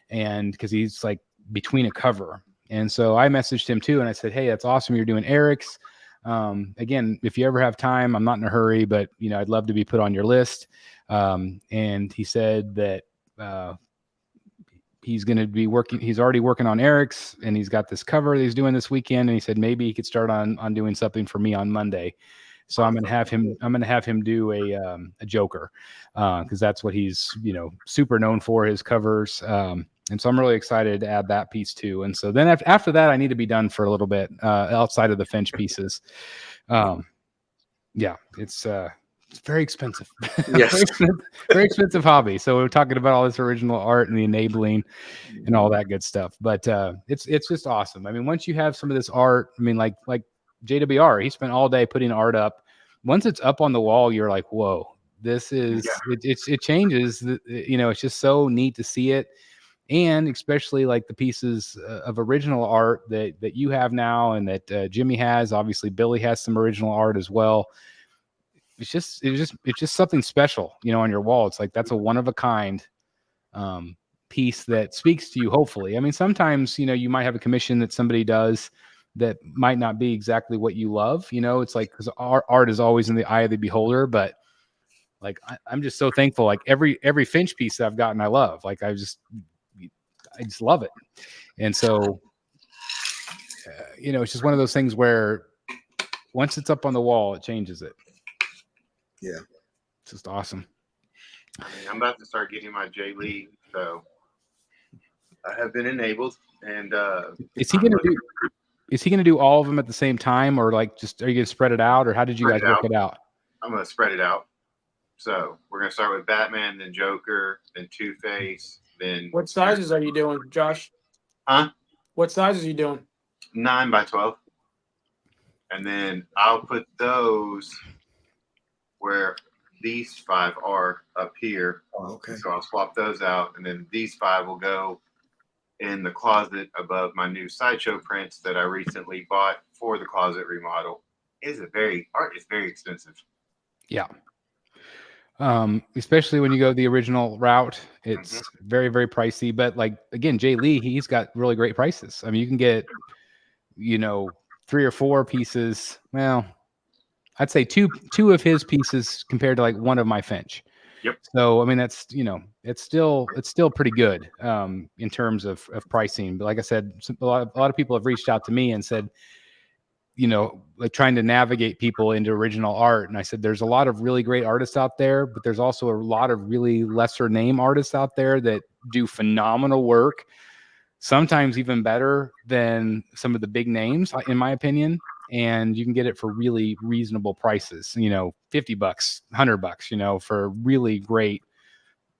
And because he's like between a cover, And so I messaged him too, and I said, "Hey, that's awesome. You're doing Eric's. Again, if you ever have time, I'm not in a hurry, but I'd love to be put on your list." And he said that he's going to be working. He's already working on Eric's, and he's got this cover that he's doing this weekend. And he said maybe he could start on doing something for me on Monday. So I'm going to have him do a Joker, because that's what he's super known for, his covers. And so I'm really excited to add that piece too. And so then after that, I need to be done for a little bit outside of the Finch pieces. Yeah, it's very expensive. Yes. very expensive hobby. So we're talking about all this original art and the enabling and all that good stuff. But it's just awesome. I mean, once you have some of this art, I mean, like JWR, he spent all day putting art up. Once it's up on the wall, you're like, whoa, this is it changes. It's just so neat to see it. And especially like the pieces of original art that you have now and that Jimmy has. Obviously, Billy has some original art as well. It's just something special, on your wall. It's like that's a one of a kind piece that speaks to you. Hopefully, I mean, sometimes you might have a commission that somebody does that might not be exactly what you love. It's like because art is always in the eye of the beholder, but. Like I'm just so thankful. Like every Finch piece that I've gotten, I love. Like I just love it. And so, it's just one of those things where once it's up on the wall, it changes it. Yeah. It's just awesome. I'm about to start getting my J Lee, so I have been enabled. And is he gonna do all of them at the same time, or like are you gonna spread it out, or how did you guys work it out? I'm gonna spread it out. So we're gonna start with Batman, then Joker, then Two-Face, then. What sizes are you doing, Josh? Huh? What sizes are you doing? 9 by 12. And then I'll put those where these 5 are up here. Oh, okay. So I'll swap those out, and then these 5 will go in the closet above my new sideshow prints that I recently bought for the closet remodel. Art is very expensive. Yeah. Especially when you go the original route, it's very, very pricey. But like again, Jay Lee, he's got really great prices. I mean, you can get, 3 or 4 pieces. Well, I'd say two of his pieces compared to like one of my Finch. Yep. So I mean, that's it's still pretty good in terms of pricing. But like I said, a lot of people have reached out to me and said, like trying to navigate people into original art. And I said, there's a lot of really great artists out there, but there's also a lot of really lesser name artists out there that do phenomenal work, sometimes even better than some of the big names, in my opinion. And you can get it for really reasonable prices, $50, $100, for really great,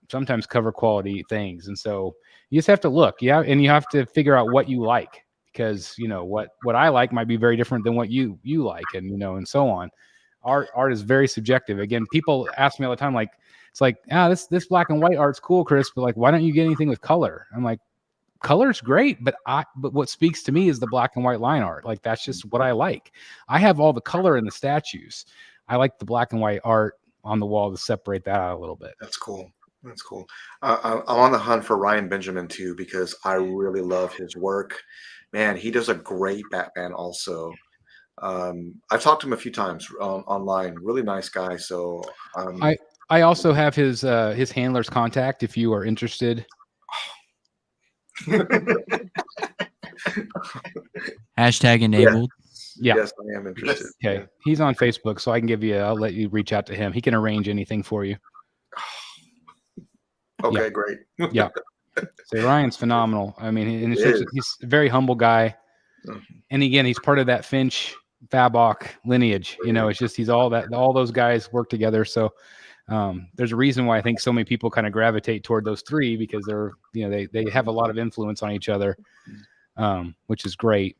sometimes cover quality things. And so you just have to look. Yeah. And you have to figure out what you like. Because what I like might be very different than what you like, and and so on. Art is very subjective. Again, people ask me all the time, like it's like, this black and white art's cool, Chris, but like, why don't you get anything with color? I'm like, color's great, but what speaks to me is the black and white line art. Like that's just what I like. I have all the color in the statues. I like the black and white art on the wall to separate that out a little bit. That's cool. That's cool. I'm on the hunt for Ryan Benjamin too, because I really love his work. Man, he does a great Batman also. I've talked to him a few times online. Really nice guy. So I also have his handler's contact if you are interested. Hashtag enabled. Yeah. Yes, I am interested. Okay. Yeah. He's on Facebook, so I'll let you reach out to him. He can arrange anything for you. Okay, great. Yeah. So Ryan's phenomenal. I mean, and he's a very humble guy. And again, he's part of that Finch Fabok lineage. It's just all those guys work together. So there's a reason why I think so many people kind of gravitate toward those 3, because they're they have a lot of influence on each other, which is great.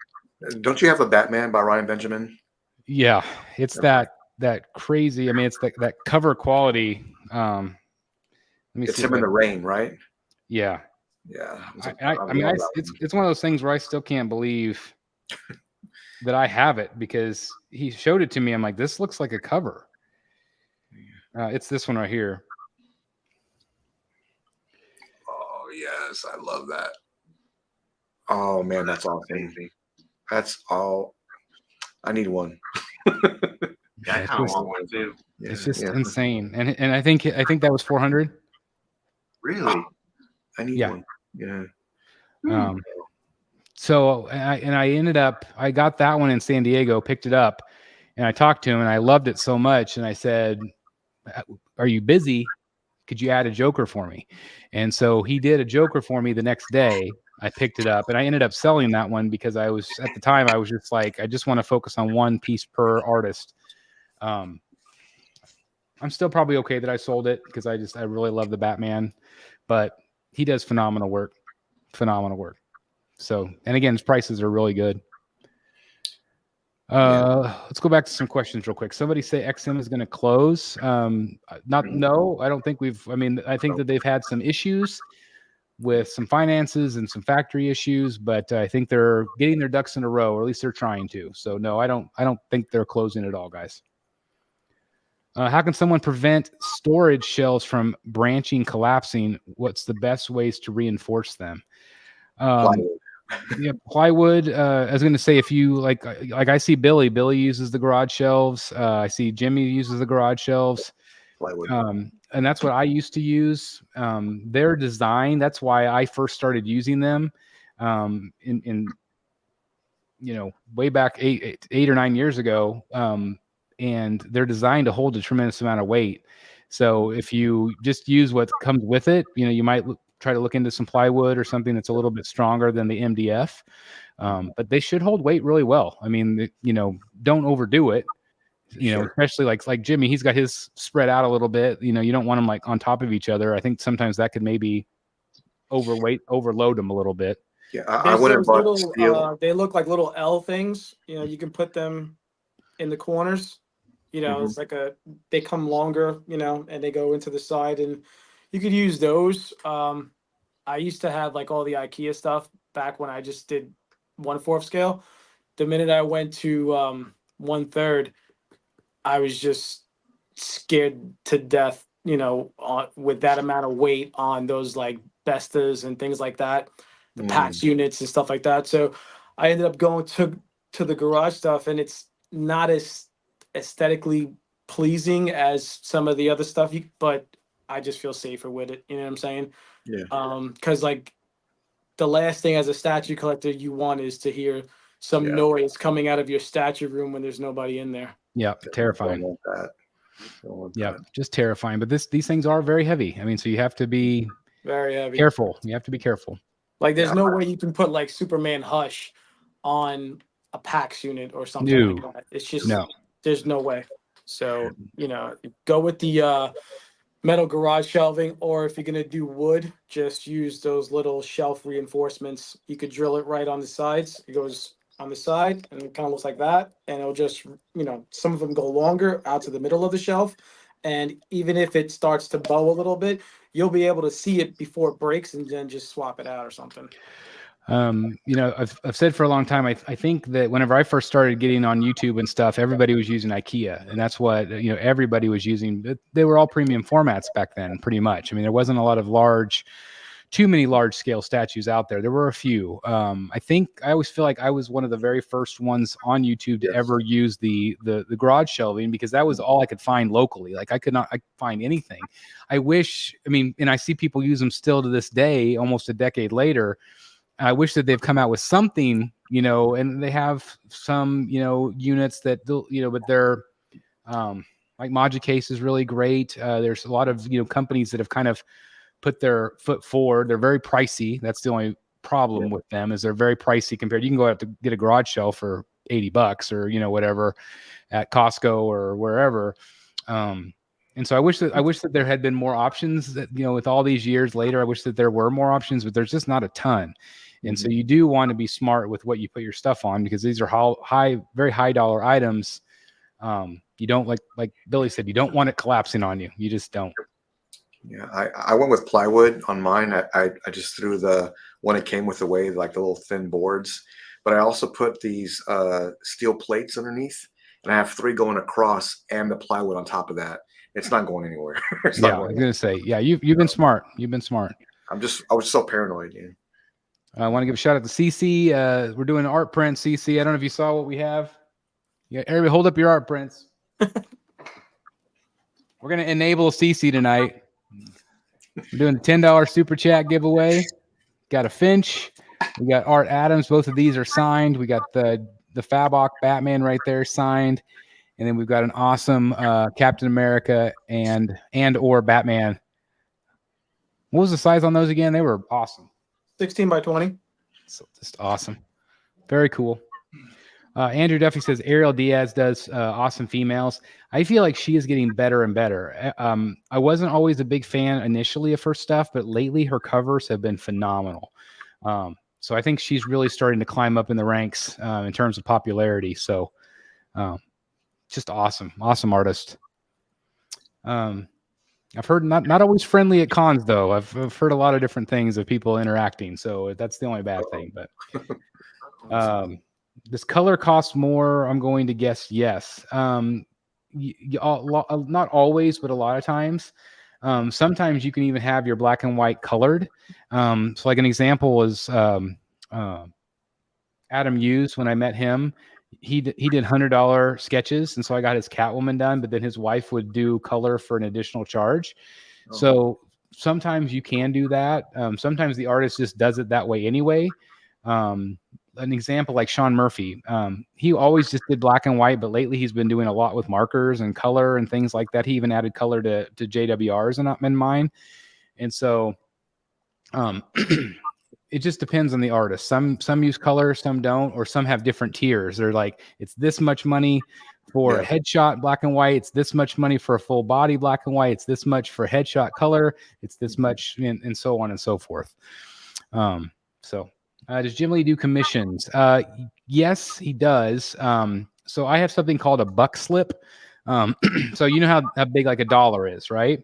Don't you have a Batman by Ryan Benjamin? Yeah, it's that crazy. I mean, it's that cover quality. It's him in the rain, right? Yeah. Yeah. I mean, it's one of those things where I still can't believe that I have it, because he showed it to me. I'm like, this looks like a cover. It's this one right here. Oh, yes. I love that. Oh man, that's awesome. That's all. I need one. Yeah, I Yeah, kind of want one too. it's just Yeah. insane. And I think that was 400. Really? I need Yeah. one. Yeah. So I ended up, I got that one in San Diego, picked it up, and I talked to him, and I loved it so much. And I said, "Are you busy? Could you add a joker for me?" And so he did a joker for me the next day. I picked it up, and I ended up selling that one because I was, at the time, I was just like, I just want to focus on one piece per artist. I'm still probably okay that I sold it because I really love the Batman, but he does phenomenal work. So, and again, his prices are really good. Let's go back to some questions real quick. Somebody say XM is going to close. No, I don't think I think that they've had some issues with some finances and some factory issues, but I think they're getting their ducks in a row, or at least they're trying to. So no, I don't think they're closing at all, guys. How can someone prevent storage shelves from branching, collapsing? What's the best ways to reinforce them? Yeah, plywood. I was going to say, if you like I see Billy uses the garage shelves. I see Jimmy uses the garage shelves. Plywood. And that's what I used to use. Their design. That's why I first started using them. In way back eight or 9 years ago. And they're designed to hold a tremendous amount of weight. So if you just use what comes with it, you might try to look into some plywood or something that's a little bit stronger than the MDF. But they should hold weight really well. I mean, don't overdo it. Sure. Especially like Jimmy, he's got his spread out a little bit. You don't want them like on top of each other. I think sometimes that could maybe overload them a little bit. Yeah, I went and bought steel. They look like little L things. You can put them in the corners. It's like they come longer, and they go into the side, and you could use those. I used to have like all the IKEA stuff back when I just did 1/4 scale. The minute I went to 1/3, I was just scared to death, with that amount of weight on those like Bestas and things like that, the PAX units and stuff like that. So I ended up going to the garage stuff, and it's not as aesthetically pleasing as some of the other stuff, but I just feel safer with it. You know what I'm saying? Yeah. Because like the last thing as a statue collector you want is to hear some noise coming out of your statue room when there's nobody in there. Yeah, terrifying. Don't want that. Just terrifying. But these things are very heavy. I mean, so you have to be very heavy. Careful. You have to be careful. Like there's no way you can put like Superman Hush on a PAX unit or something like that. It's just there's no way. So, go with the metal garage shelving, or if you're going to do wood, just use those little shelf reinforcements. You could drill it right on the sides. It goes on the side and it kind of looks like that. And it'll just, some of them go longer out to the middle of the shelf. And even if it starts to bow a little bit, you'll be able to see it before it breaks and then just swap it out or something. I've said for a long time, I think that whenever I first started getting on YouTube and stuff, everybody was using IKEA, and that's what, everybody was using. They were all premium formats back then, pretty much. I mean, there wasn't a lot of too many large scale statues out there. There were a few. I always feel like I was one of the very first ones on YouTube to ever use the garage shelving, because that was all I could find locally. Like I could find anything. And I see people use them still to this day, almost a decade later. I wish that they've come out with something, and they have some, units that, but they're, like Modicase is really great. There's a lot of, companies that have kind of put their foot forward. They're very pricey. That's the only problem with them, is they're very pricey compared. You can go out to get a garage shelf for $80 or, whatever at Costco or wherever. And so I wish that there had been more options. That, with all these years later, I wish that there were more options, but there's just not a ton. And so you do want to be smart with what you put your stuff on, because these are very high dollar items. You don't like Billy said, you don't want it collapsing on you. You just don't. Yeah, I went with plywood on mine. I just threw the one it came with away, like the little thin boards. But I also put these steel plates underneath, and I have 3 going across and the plywood on top of that. It's not going anywhere. I was gonna say, you've been smart. You've been smart. I was so paranoid, dude. I want to give a shout out to CC. We're doing an art print, CC. I don't know if you saw what we have. Yeah, everybody hold up your art prints. We're going to enable CC tonight. We're doing a $10 super chat giveaway. Got a Finch. We got Art Adams. Both of these are signed. We got the Fabok Batman right there signed. And then we've got an awesome Captain America and or Batman. What was the size on those again? They were awesome. 16 by 20. So just awesome. Very cool. Andrew Duffy says Ariel Diaz does awesome females. I feel like she is getting better and better. I wasn't always a big fan initially of her stuff, but lately her covers have been phenomenal. So I think she's really starting to climb up in the ranks in terms of popularity. So just awesome artist. I've heard not always friendly at cons though. I've heard a lot of different things of people interacting. So that's the only bad thing. But does color cost more? I'm going to guess yes. Not always, but a lot of times. Sometimes you can even have your black and white colored. So like an example is Adam Hughes. When I met him, he did $100 sketches, and so I got his Catwoman done. But then his wife would do color for an additional charge. Oh. So sometimes you can do that. Sometimes the artist just does it that way anyway. An example like Sean Murphy, he always just did black and white, but lately he's been doing a lot with markers and color and things like that. He even added color to JWRs in mine. And so it just depends on the artist. Some use color, some don't, or some have different tiers. They're like, it's this much money for a headshot black and white. It's this much money for a full body black and white. It's this much for headshot color. It's this much, and so on and so forth. Does Jim Lee do commissions? Yes, he does. So I have something called a buck slip. So you know how big like $1 is, right?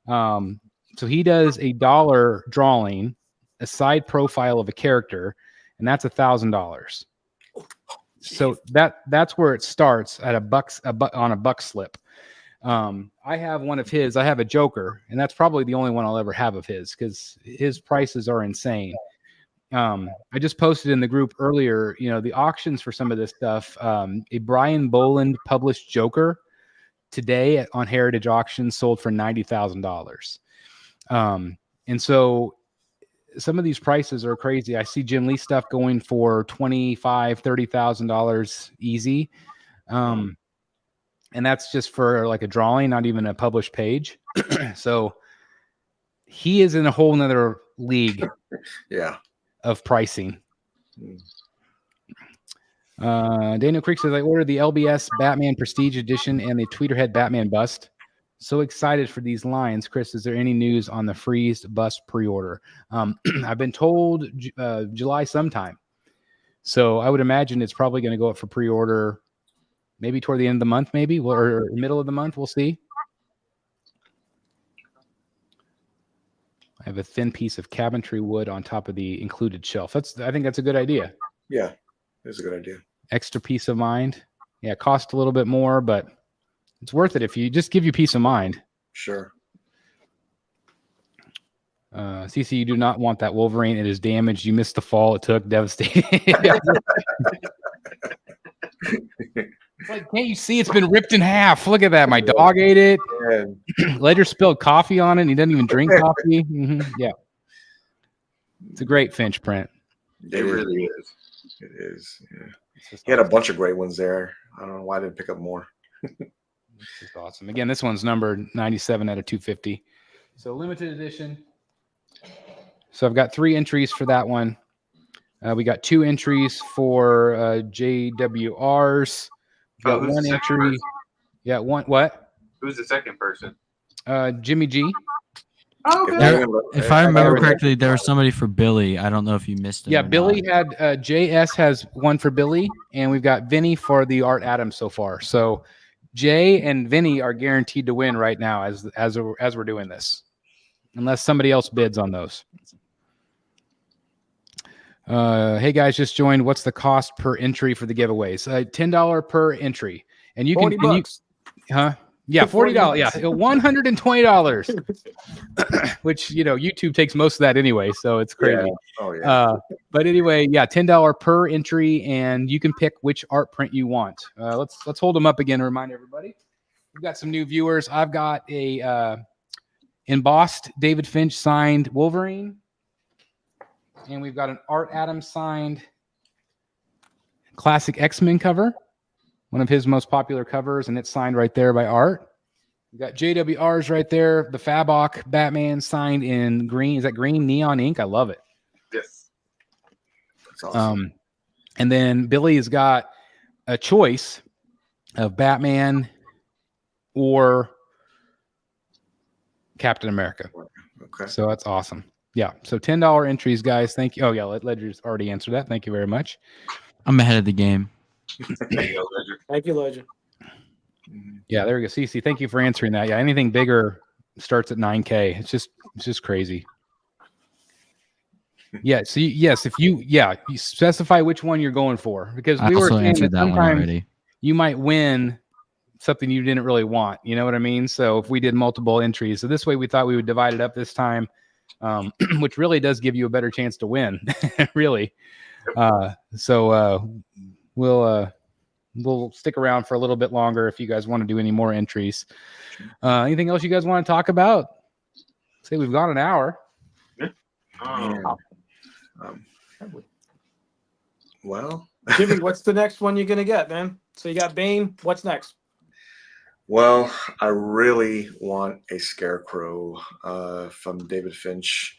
So he does $1 drawing, a side profile of a character, and that's $1,000. So that's where it starts at on a buck slip. I have one of his. I have a Joker, and that's probably the only one I'll ever have of his because his prices are insane. I just posted in the group earlier, the auctions for some of this stuff. A Brian Boland published Joker today on Heritage Auctions sold for $90,000. And so some of these prices are crazy. I see Jim Lee stuff going for $25,000, $30,000 easy. And that's just for like a drawing, not even a published page. So he is in a whole nother league. Yeah. Of pricing. Daniel Creek says, I ordered the LBS Batman Prestige Edition and the Tweeterhead Batman bust. So excited for these lines. Chris, is there any news on the Freeze bust pre-order? I've been told July sometime. So I would imagine it's probably going to go up for pre-order maybe toward the end of the month, maybe, or middle of the month. We'll see. I have a thin piece of cabinetry wood on top of the included shelf. I think that's a good idea. Yeah, it's a good idea. Extra peace of mind. Yeah, it costs a little bit more, but it's worth it if you just give you peace of mind. Sure. CC, you do not want that Wolverine. It is damaged. You missed the fall it took. Devastating. It's like, can't you see it's been ripped in half? Look at that. My dog ate it. Ledger spilled coffee on it, and he doesn't even drink coffee. Mm-hmm. Yeah. It's a great Finch print. It really is. It is. Yeah. He had a bunch of great ones there. I don't know why I didn't pick up more. It's just awesome. Again, this one's numbered 97 out of 250. So limited edition. So I've got 3 entries for that one. We got 2 entries for JWRs. Got 1 entry. Person? Yeah, one. What? Who's the second person? Jimmy G. Oh, okay. If I remember correctly, there was somebody for Billy. I don't know if you missed it. Yeah, Billy had JS has one for Billy, and we've got Vinny for the Art Adams so far. So Jay and Vinny are guaranteed to win right now as we're doing this, unless somebody else bids on those. Hey guys, just joined. What's the cost per entry for the giveaways? $10 per entry, and you can. $40. Huh? Yeah, $40. Yeah, $120, which YouTube takes most of that anyway, so it's crazy. Yeah. Oh yeah. But anyway, yeah, $10 per entry, and you can pick which art print you want. Let's hold them up again to remind everybody. We've got some new viewers. I've got a embossed David Finch signed Wolverine, and we've got an Art Adams signed classic X-Men cover, one of his most popular covers, and it's signed right there by Art. We've got JWR's right there, the Fabok Batman signed in green. Is that green neon ink? I love it. Yes. That's awesome. And then Billy has got a choice of Batman or Captain America. Okay. So that's awesome. Yeah. So $10 entries, guys. Thank you. Oh, yeah. Ledger's already answered that. Thank you very much. I'm ahead of the game. There you go, Ledger. Thank you, Legend. Yeah, there we go. Cece, thank you for answering that. Yeah, anything bigger starts at 9K. It's just crazy. Yeah. So yes, if you specify which one you're going for, because I we were also saying answered that that one sometimes already. you might win something you didn't really want. You know what I mean? So if we did multiple entries, so this way we thought we would divide it up this time, which really does give you a better chance to win. Really. So we'll stick around for a little bit longer if you guys want to do any more entries. Anything else you guys want to talk about? Say we've gone an hour. Well, Jimmy, what's the next one you're gonna get, man? So you got Bane. What's next? well, I really want a Scarecrow from David Finch,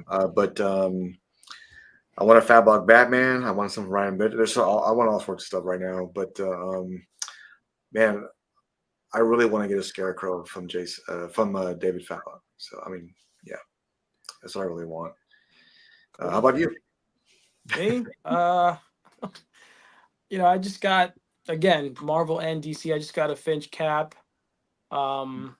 but I want a Fabok Batman. I want some Ryan Bit. I want all sorts of stuff right now, but man, I really want to get a Scarecrow from David Fabok. So I mean, yeah, that's what I really want. How about you? Me? I just got, again, Marvel and DC. I just got a Finch cap. I'm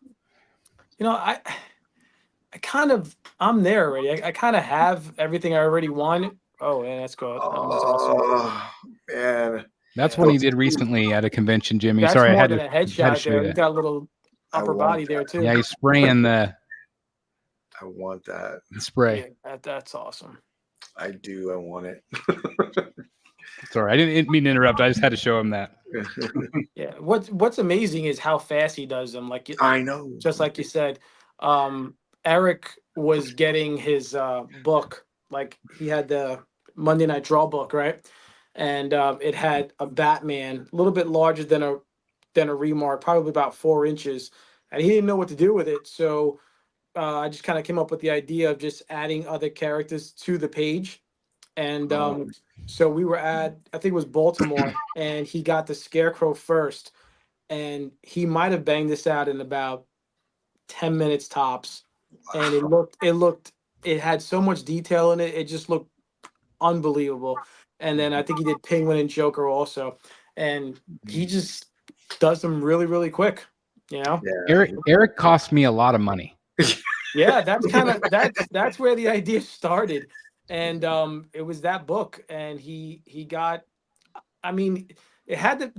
there already. I kind of have everything I already wanted. Oh, yeah, that's good. That's awesome. Oh man, That's one he did recently at a convention, Jimmy. That's Sorry, I more had than to a headshot show there. you You that. got a little upper want body there too. Yeah, he's spraying the I want that. spray. Yeah, that's awesome. I do. I want it. Sorry, I didn't mean to interrupt. I just had to show him that. Yeah. What's amazing is how fast he does them. Like I know. just like you said, Eric was getting his book. Like he had the Monday Night Draw book, right? And it had a Batman, a little bit larger than a Remark, probably about 4 inches, and he didn't know what to do with it. So I just kind of came up with the idea of just adding other characters to the page. And so we were at, I think it was Baltimore, and he got the Scarecrow first. And he might have banged this out in about 10 minutes tops. And it had so much detail in it. It just looked unbelievable. And then I think he did Penguin and Joker also. And he just does them really, really quick, Yeah. Eric cost me a lot of money. Yeah, that's where the idea started. And it was that book. And he got, I mean, it had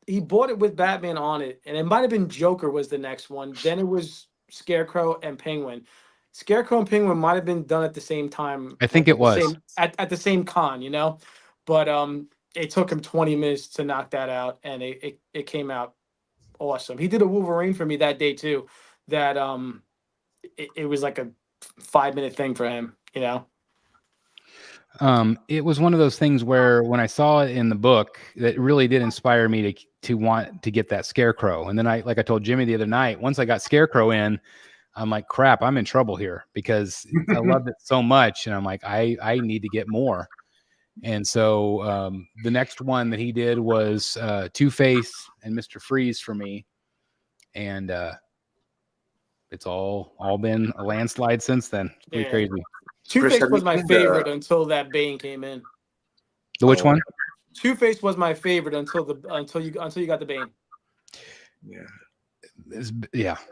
he bought it with Batman on it. And it might have been Joker was the next one. Then it was Scarecrow and Penguin. Scarecrow and Penguin might have been done at the same time. I think it was at the same con, but it took him 20 minutes to knock that out, and it came out awesome. He did a Wolverine for me that day too. That it was like a 5-minute thing for him, It was one of those things where when I saw it in the book, that really did inspire me to want to get that Scarecrow. And then I told Jimmy the other night, once I got Scarecrow in, I'm like, crap, I'm in trouble here because I loved it so much. And I'm like, I need to get more. And so the next one that he did was Two-Face and Mr. Freeze for me. And it's all been a landslide since then. It's pretty crazy. Two-Face was my favorite until that Bane came in. The which one? Two-Face was my favorite until you got the Bane. Yeah. It's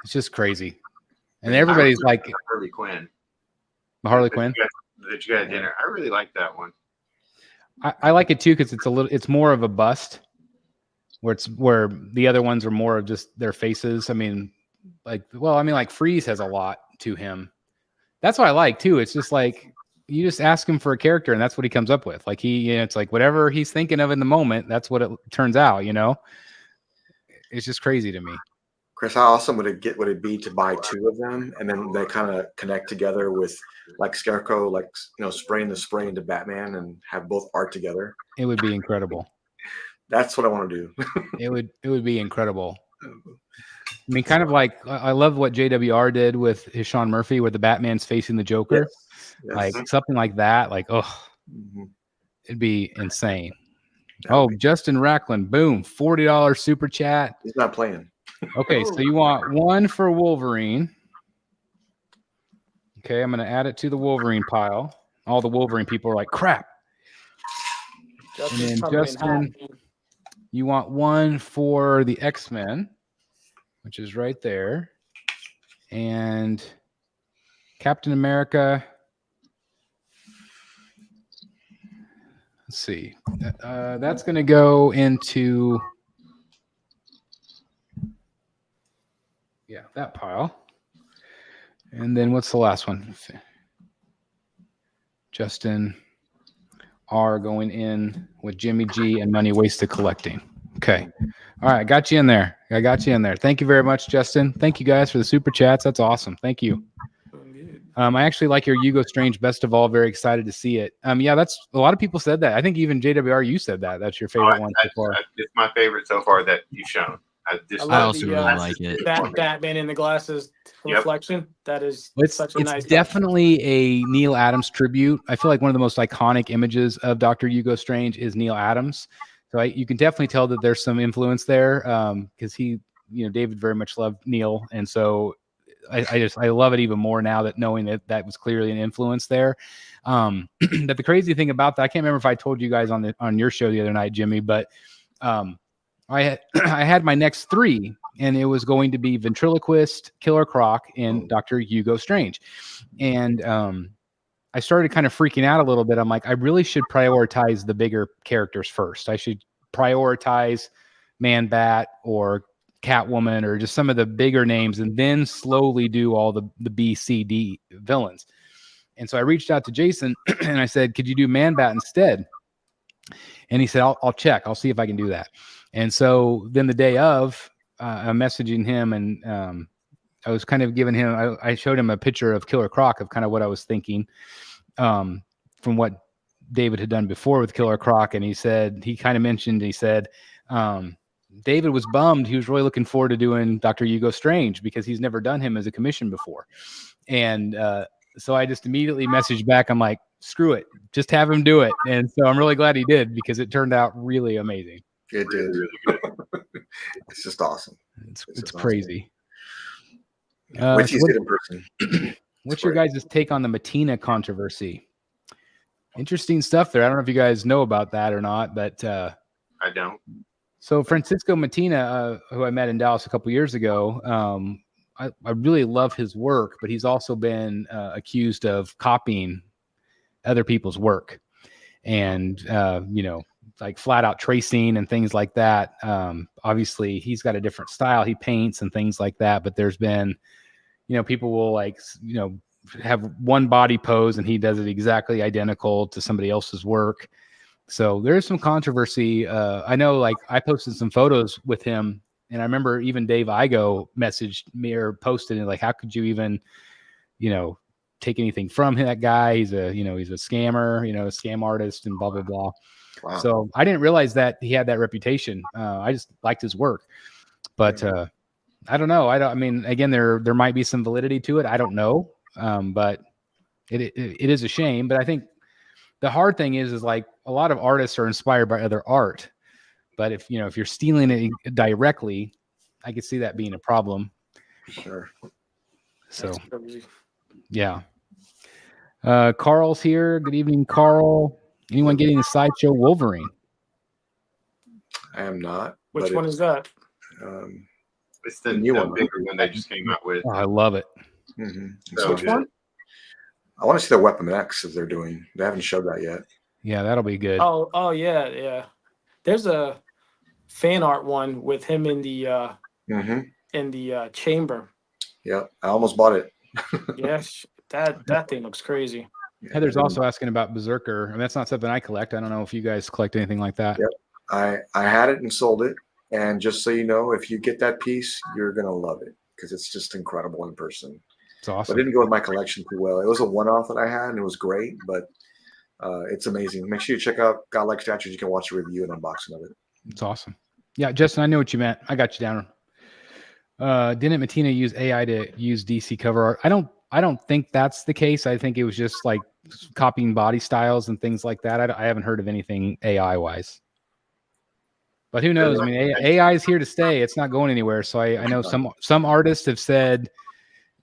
just crazy. And everybody's like Harley Quinn. Harley Quinn. That you got at dinner. I really like that one. I like it too because it's more of a bust. where the other ones are more of just their faces. I mean, like Freeze has a lot to him. That's what I like too. It's just like you just ask him for a character and that's what he comes up with. Like it's like whatever he's thinking of in the moment, that's what it turns out, It's just crazy to me. Chris, how awesome would it be to buy 2 of them and then they kind of connect together with like Scarecrow, like spraying the spray into Batman and have both art together? It would be incredible. That's what I want to do. It would be incredible. I mean, kind of like I love what JWR did with his Sean Murphy, where the Batman's facing the Joker, Yes. like something like that. Like, it'd be insane. Justin Racklin, boom, $40 super chat. He's not playing. Okay, so you want 1 for Wolverine. Okay, I'm gonna add it to the Wolverine pile. All the Wolverine people are like, crap. And then Justin, you want 1 for the X-Men, which is right there. And Captain America. Let's see. That's going to go into, that pile. And then what's the last one? Justin R going in with Jimmy G and money wasted collecting. Okay. All right. Got you in there. I got you in there. Thank you very much, Justin. Thank you guys for the super chats. That's awesome. Thank you. I actually like your Hugo Strange best of all. Very excited to see it. That's a lot of people said that. I think even JWR, you said that. That's your favorite one so far. It's my favorite so far that you've shown. I also really like it. That Batman in the glasses reflection. That is such a nice. It's definitely a Neil Adams tribute. I feel like one of the most iconic images of Dr. Hugo Strange is Neil Adams. So you can definitely tell that there's some influence there because David very much loved Neil, and so I love it even more now that knowing that was clearly an influence there. But the crazy thing about that, I can't remember if I told you guys on your show the other night, Jimmy, but I had my next 3, and it was going to be Ventriloquist, Killer Croc, and Dr. Hugo Strange. And I started kind of freaking out a little bit. I'm like, I really should prioritize the bigger characters first. I should prioritize Man-Bat or Catwoman or just some of the bigger names, and then slowly do all the B, C, D villains. And so I reached out to Jason and I said, could you do Man-Bat instead? And he said, I'll check. I'll see if I can do that. And so then the day of, I'm messaging him, and I was kind of giving him, I showed him a picture of Killer Croc of kind of what I was thinking from what David had done before with Killer Croc. And he said, David was bummed. He was really looking forward to doing Dr. Hugo Strange because he's never done him as a commission before. And so I just immediately messaged back. I'm like, screw it. Just have him do it. And so I'm really glad he did because it turned out really amazing. It did. Really good. It's just awesome. It's crazy. Wait till you see it in person. What's your guys' take on the Matina controversy? Interesting stuff there. I don't know if you guys know about that or not, but I don't. So Francisco Matina, who I met in Dallas a couple years ago, I really love his work, but he's also been accused of copying other people's work and, like flat out tracing and things like that. Obviously he's got a different style. He paints and things like that, but there's been, people will have one body pose and he does it exactly identical to somebody else's work. So there's some controversy. I know, I posted some photos with him, and I remember even Dave Igo messaged me or posted it, how could you even, take anything from that guy? He's a scammer, a scam artist, and blah blah blah. Wow. So I didn't realize that he had that reputation. I just liked his work, but I don't know. I mean, again, there might be some validity to it. I don't know, but it is a shame. But I think the hard thing is a lot of artists are inspired by other art, but if you're stealing it directly, I could see that being a problem. Sure. So, yeah. Carl's here. Good evening, Carl. Anyone getting the Sideshow Wolverine? I am not. Which one is that? It's the new one, bigger one they just came out with. Oh, I love it. Mm-hmm. So which one? I want to see the Weapon X as they're doing. They haven't showed that yet. Yeah, that'll be good. Oh, yeah. There's a fan art one with him in the chamber. Yeah, I almost bought it. Yes, that thing looks crazy. Heather's also asking about Berserker. I mean, that's not something I collect. I don't know if you guys collect anything like that. Yep. I had it and sold it. And just so you know, if you get that piece, you're going to love it because it's just incredible in person. It's awesome. But it didn't go with my collection too well. It was a one-off that I had, and it was great, but it's amazing. Make sure you check out Godlike Statues. You can watch a review and unboxing of it. It's awesome. Yeah, Justin, I know what you meant. I got you down. Didn't Matina use AI to use DC cover art? I don't think that's the case. I think it was just like copying body styles and things like that. I haven't heard of anything AI wise. But who knows? I mean, AI is here to stay. It's not going anywhere. So I know some artists have said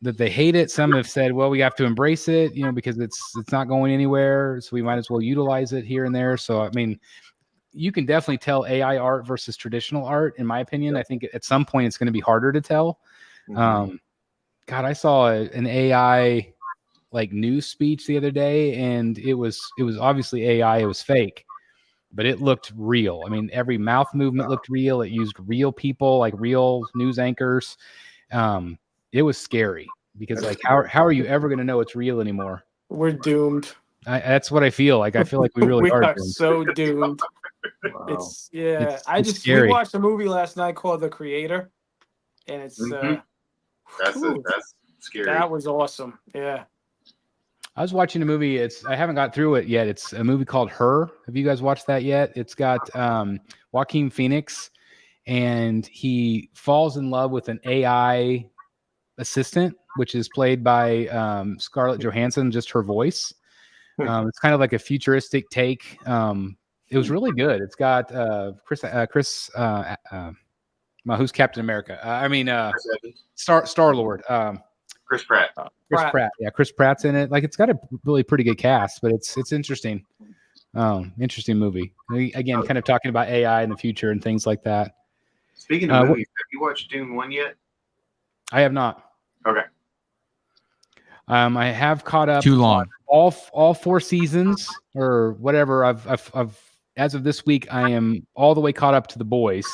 that they hate it. Some have said, well, we have to embrace it, because it's not going anywhere. So we might as well utilize it here and there. So, I mean, you can definitely tell AI art versus traditional art, in my opinion. I think at some point it's going to be harder to tell. God, I saw an AI like news speech the other day, and it was obviously AI. It was fake, but it looked real. I mean, every mouth movement looked real. It used real people, like real news anchors. It was scary because like, how are you ever going to know it's real anymore? We're doomed. That's what I feel like. I feel like we really we are are doomed. so doomed. Wow. It's It's scary. We watched a movie last night called The Creator, and it's that's scary. That was awesome. Yeah. I was watching a movie. I haven't got through it yet. It's a movie called Her. Have you guys watched that yet? It's got Joaquin Phoenix, and he falls in love with an AI assistant, which is played by Scarlett Johansson, just her voice. It's kind of like a futuristic take. It was really good. It's got Chris who's Captain America? Star-Lord. Chris Pratt. Chris Pratt. Yeah, Chris Pratt's in it. Like, it's got a really pretty good cast, but it's interesting. Interesting movie. Again, kind of talking about AI in the future and things like that. Speaking of movies, have you watched Dune 1 yet? I have not. Okay. I have caught up. Too long. On all 4 seasons or whatever. I've as of this week, I am all the way caught up to The Boys.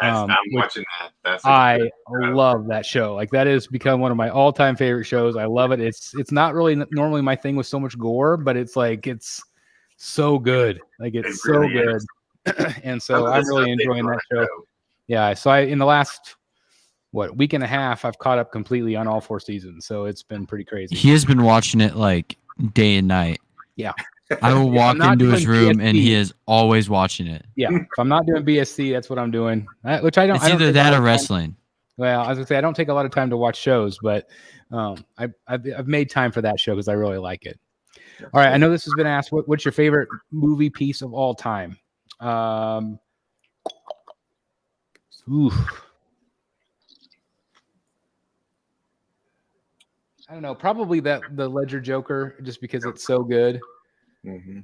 I'm watching that. I love that show. Like, that has become one of my all-time favorite shows. I love it. It's not really normally my thing with so much gore, but it's like, it's so good. Like, it's so really good. And so I'm really enjoying that show. Yeah. So in the last week and a half, I've caught up completely on all 4 seasons. So it's been pretty crazy. He has been watching it like day and night. Yeah. I will walk into his room and he is always watching it. Yeah. If I'm not doing BSC, that's what I'm doing. Which I don't. It's either that or wrestling. Well, I was gonna say I don't take a lot of time to watch shows, but I've made time for that show because I really like it. All right, I know this has been asked. What's your favorite movie piece of all time? Ooh. I don't know. Probably the Ledger Joker, just because it's so good. Mm-hmm.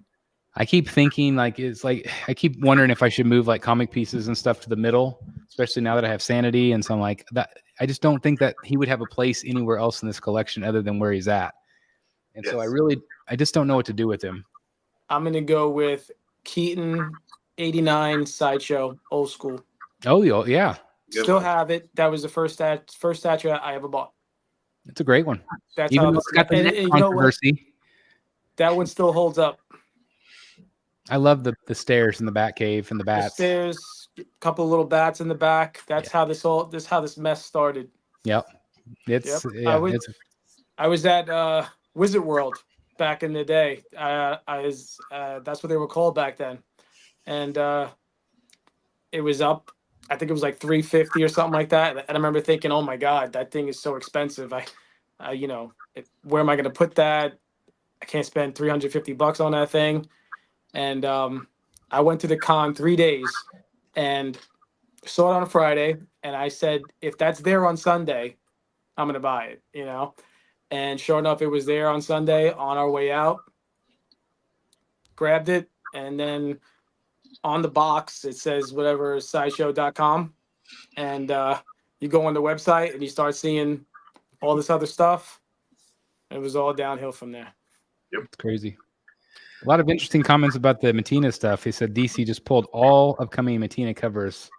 I keep thinking I keep wondering if I should move like comic pieces and stuff to the middle, especially now that I have Sanity. And so I'm like that. I just don't think that he would have a place anywhere else in this collection other than where he's at. And so I just don't know what to do with him. I'm going to go with Keaton 89 Sideshow, old school. Oh, yeah. Still have it. That was the first statue I ever bought. It's a great one. That's even how though it's got the neck controversy. That one still holds up. I love the stairs in the bat cave and the bats. The stairs, a couple of little bats in the back. That's how this mess started. Yep. I was at Wizard World back in the day. That's what they were called back then. And it was up. I think it was like $350 or something like that. And I remember thinking, oh my God, that thing is so expensive. Where am I going to put that? I can't spend $350 on that thing. And I went to the con 3 days and saw it on a Friday. And I said, if that's there on Sunday, I'm going to buy it, And sure enough, it was there on Sunday on our way out. Grabbed it. And then on the box, it says whatever, sideshow.com. And you go on the website and you start seeing all this other stuff. It was all downhill from there. Yep. It's crazy. A lot of interesting comments about the Matina stuff. He said DC just pulled all upcoming Matina covers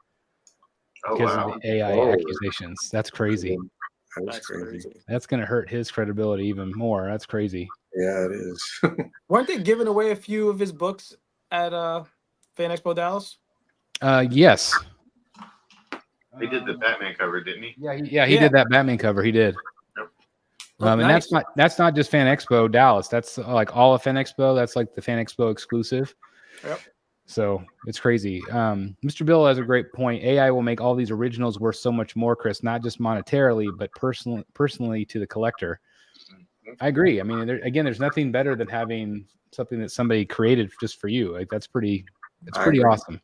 because of the AI accusations. That's crazy. That's crazy. That's going to hurt his credibility even more. That's crazy. Yeah, it is. Weren't they giving away a few of his books at Fan Expo Dallas? Yes. He did the Batman cover, didn't he? He did that Batman cover. He did. Yep. And Nice. that's not just Fan Expo Dallas. That's like all of Fan Expo. That's like the Fan Expo exclusive. Yep. So it's crazy. Mr. Bill has a great point. AI will make all these originals worth so much more, Chris, not just monetarily, but personally to the collector. I agree. I mean, there's nothing better than having something that somebody created just for you. Like it's pretty awesome.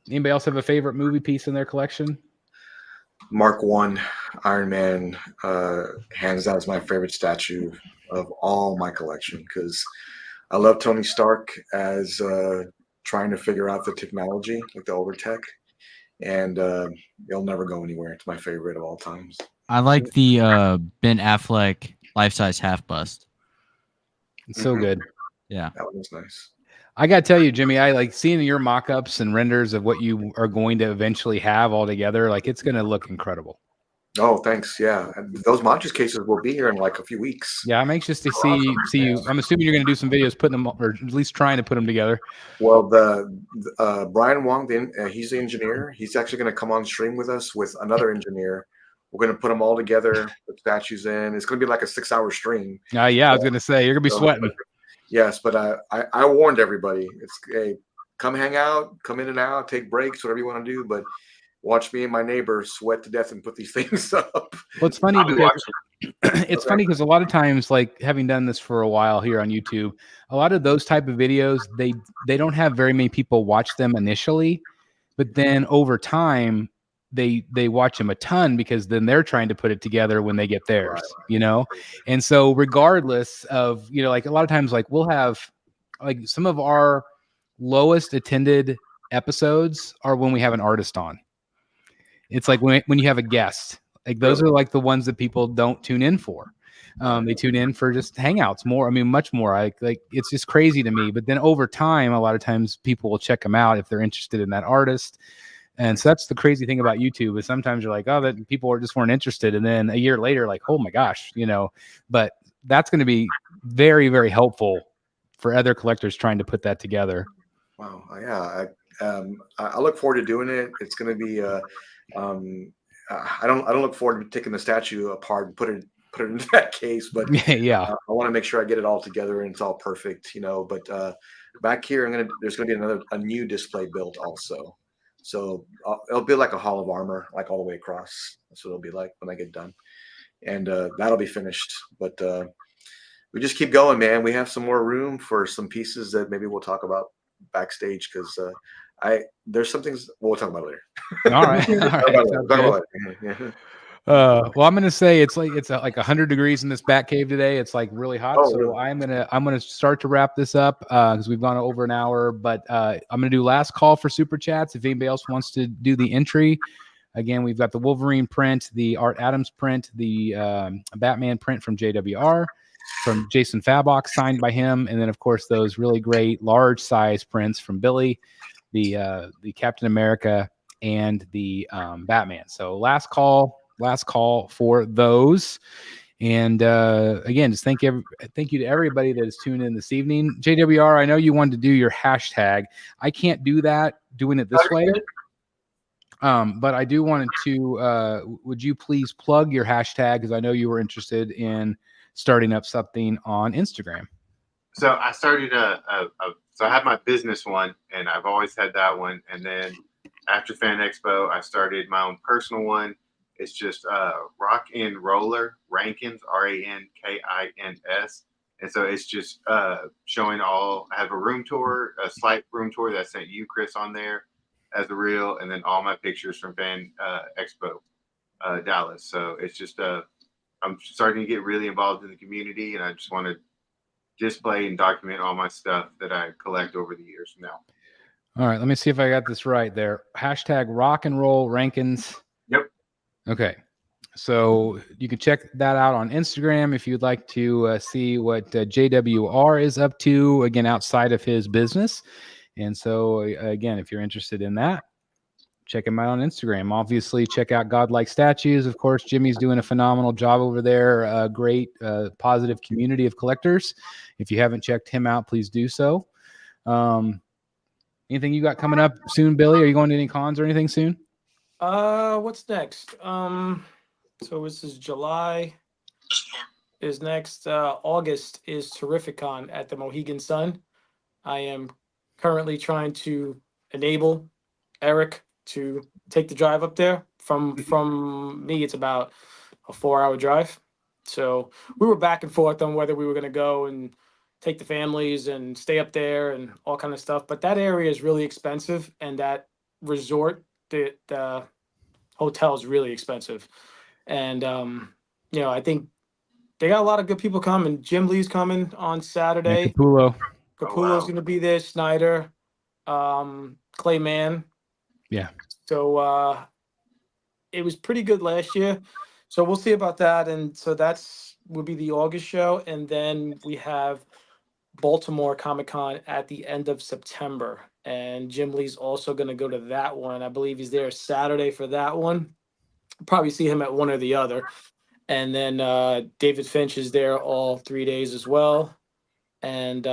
Anybody else have a favorite movie piece in their collection? Mark I Iron Man, hands down, is my favorite statue of all my collection because I love Tony Stark as trying to figure out the technology, like the older tech, and it'll never go anywhere. It's my favorite of all times. I like the Ben Affleck life-size half bust. It's so good. Yeah, that one was nice. I got to tell you, Jimmy, I like seeing your mock-ups and renders of what you are going to eventually have all together. Like it's going to look incredible. Oh, thanks. Yeah. And those Montres cases will be here in like a few weeks. Yeah, I'm anxious to see you. I'm assuming you're going to do some videos putting them, or at least trying to put them together. Well, the Bryan Wong, he's the engineer. He's actually going to come on stream with us with another engineer. We're going to put them all together, put statues in. It's going to be like a 6-hour stream. Yeah, I was going to say, you're going to be sweating. Yes, but I warned everybody. It's come hang out, come in and out, take breaks, whatever you want to do. But watch me and my neighbor sweat to death and put these things up. Well, it's funny because funny because a lot of times, like having done this for a while here on YouTube, a lot of those type of videos, they don't have very many people watch them initially, but then over time, they watch them a ton because then they're trying to put it together when they get theirs, you know? And so regardless of, you know, like a lot of times, like we'll have like some of our lowest attended episodes are when we have an artist on. It's like when you have a guest, like those are like the ones that people don't tune in for. They tune in for just hangouts more. I mean, much more. Like it's just crazy to me. But then over time, a lot of times people will check them out if they're interested in that artist. And so that's the crazy thing about YouTube is sometimes you're like, oh, that people just weren't interested. And then a year later, like, oh my gosh, you know, but that's going to be very, very helpful for other collectors trying to put that together. Wow. Yeah. I look forward to doing it. It's going to be, I don't look forward to taking the statue apart and put it into that case, but yeah, I want to make sure I get it all together and it's all perfect, you know, but back here, there's going to be a new display built also. So it'll be like a hall of armor, like all the way across. That's what it'll be like when I get done. And that'll be finished. But we just keep going, man. We have some more room for some pieces that maybe we'll talk about backstage because there's some things we'll talk about later. All right. Talk about it. Well, I'm gonna say it's like 100 degrees in this bat cave today. It's like really hot. Oh, so really? I'm gonna start to wrap this up because we've gone over an hour. But I'm gonna do last call for super chats. If anybody else wants to do the entry, again, we've got the Wolverine print, the Art Adams print, the Batman print from JWR, from Jason Fabok, signed by him, and then of course those really great large size prints from Billy, the Captain America, and the Batman. So last call for those. And again, just thank you to everybody that is tuned in this evening. JWR, I know you wanted to do your hashtag. I can't do that doing it this way. But I do want to, would you please plug your hashtag? Because I know you were interested in starting up something on Instagram. So I started so I have my business one, and I've always had that one. And then after Fan Expo, I started my own personal one. It's just Rock and Roller Rankins, Rankins. And so it's just showing all. I have a room tour, a slight room tour that I sent you, Chris, on there as a reel, and then all my pictures from Fan Expo Dallas. So it's just I'm starting to get really involved in the community, and I just want to display and document all my stuff that I collect over the years now. All right, let me see if I got this right there. Hashtag Rock and Roll Rankins. Yep. Okay. So you can check that out on Instagram if you'd like to see what JWR is up to, again, outside of his business. And so, again, if you're interested in that, check him out on Instagram. Obviously, check out Godlike Statues. Of course, Jimmy's doing a phenomenal job over there. Great, positive community of collectors. If you haven't checked him out, please do so. Anything you got coming up soon, Billy? Are you going to any cons or anything soon? What's next? So this is July is next. August is Terrificon at the Mohegan Sun. I am currently trying to enable Eric to take the drive up there. From me, it's about a 4-hour drive. So we were back and forth on whether we were going to go and take the families and stay up there and all kind of stuff. But that area is really expensive, and that resort, the hotel is really expensive. And, I think they got a lot of good people coming. Jim Lee's coming on Saturday. Capullo. Capullo's going to be there. Snyder, Clay Mann. Yeah. So it was pretty good last year. So we'll see about that. And so will be the August show. And then we have Baltimore Comic-Con at the end of September. And Jim Lee's also going to go to that one. I believe he's there Saturday for that one. Probably see him at one or the other. And then David Finch is there all 3 days as well. And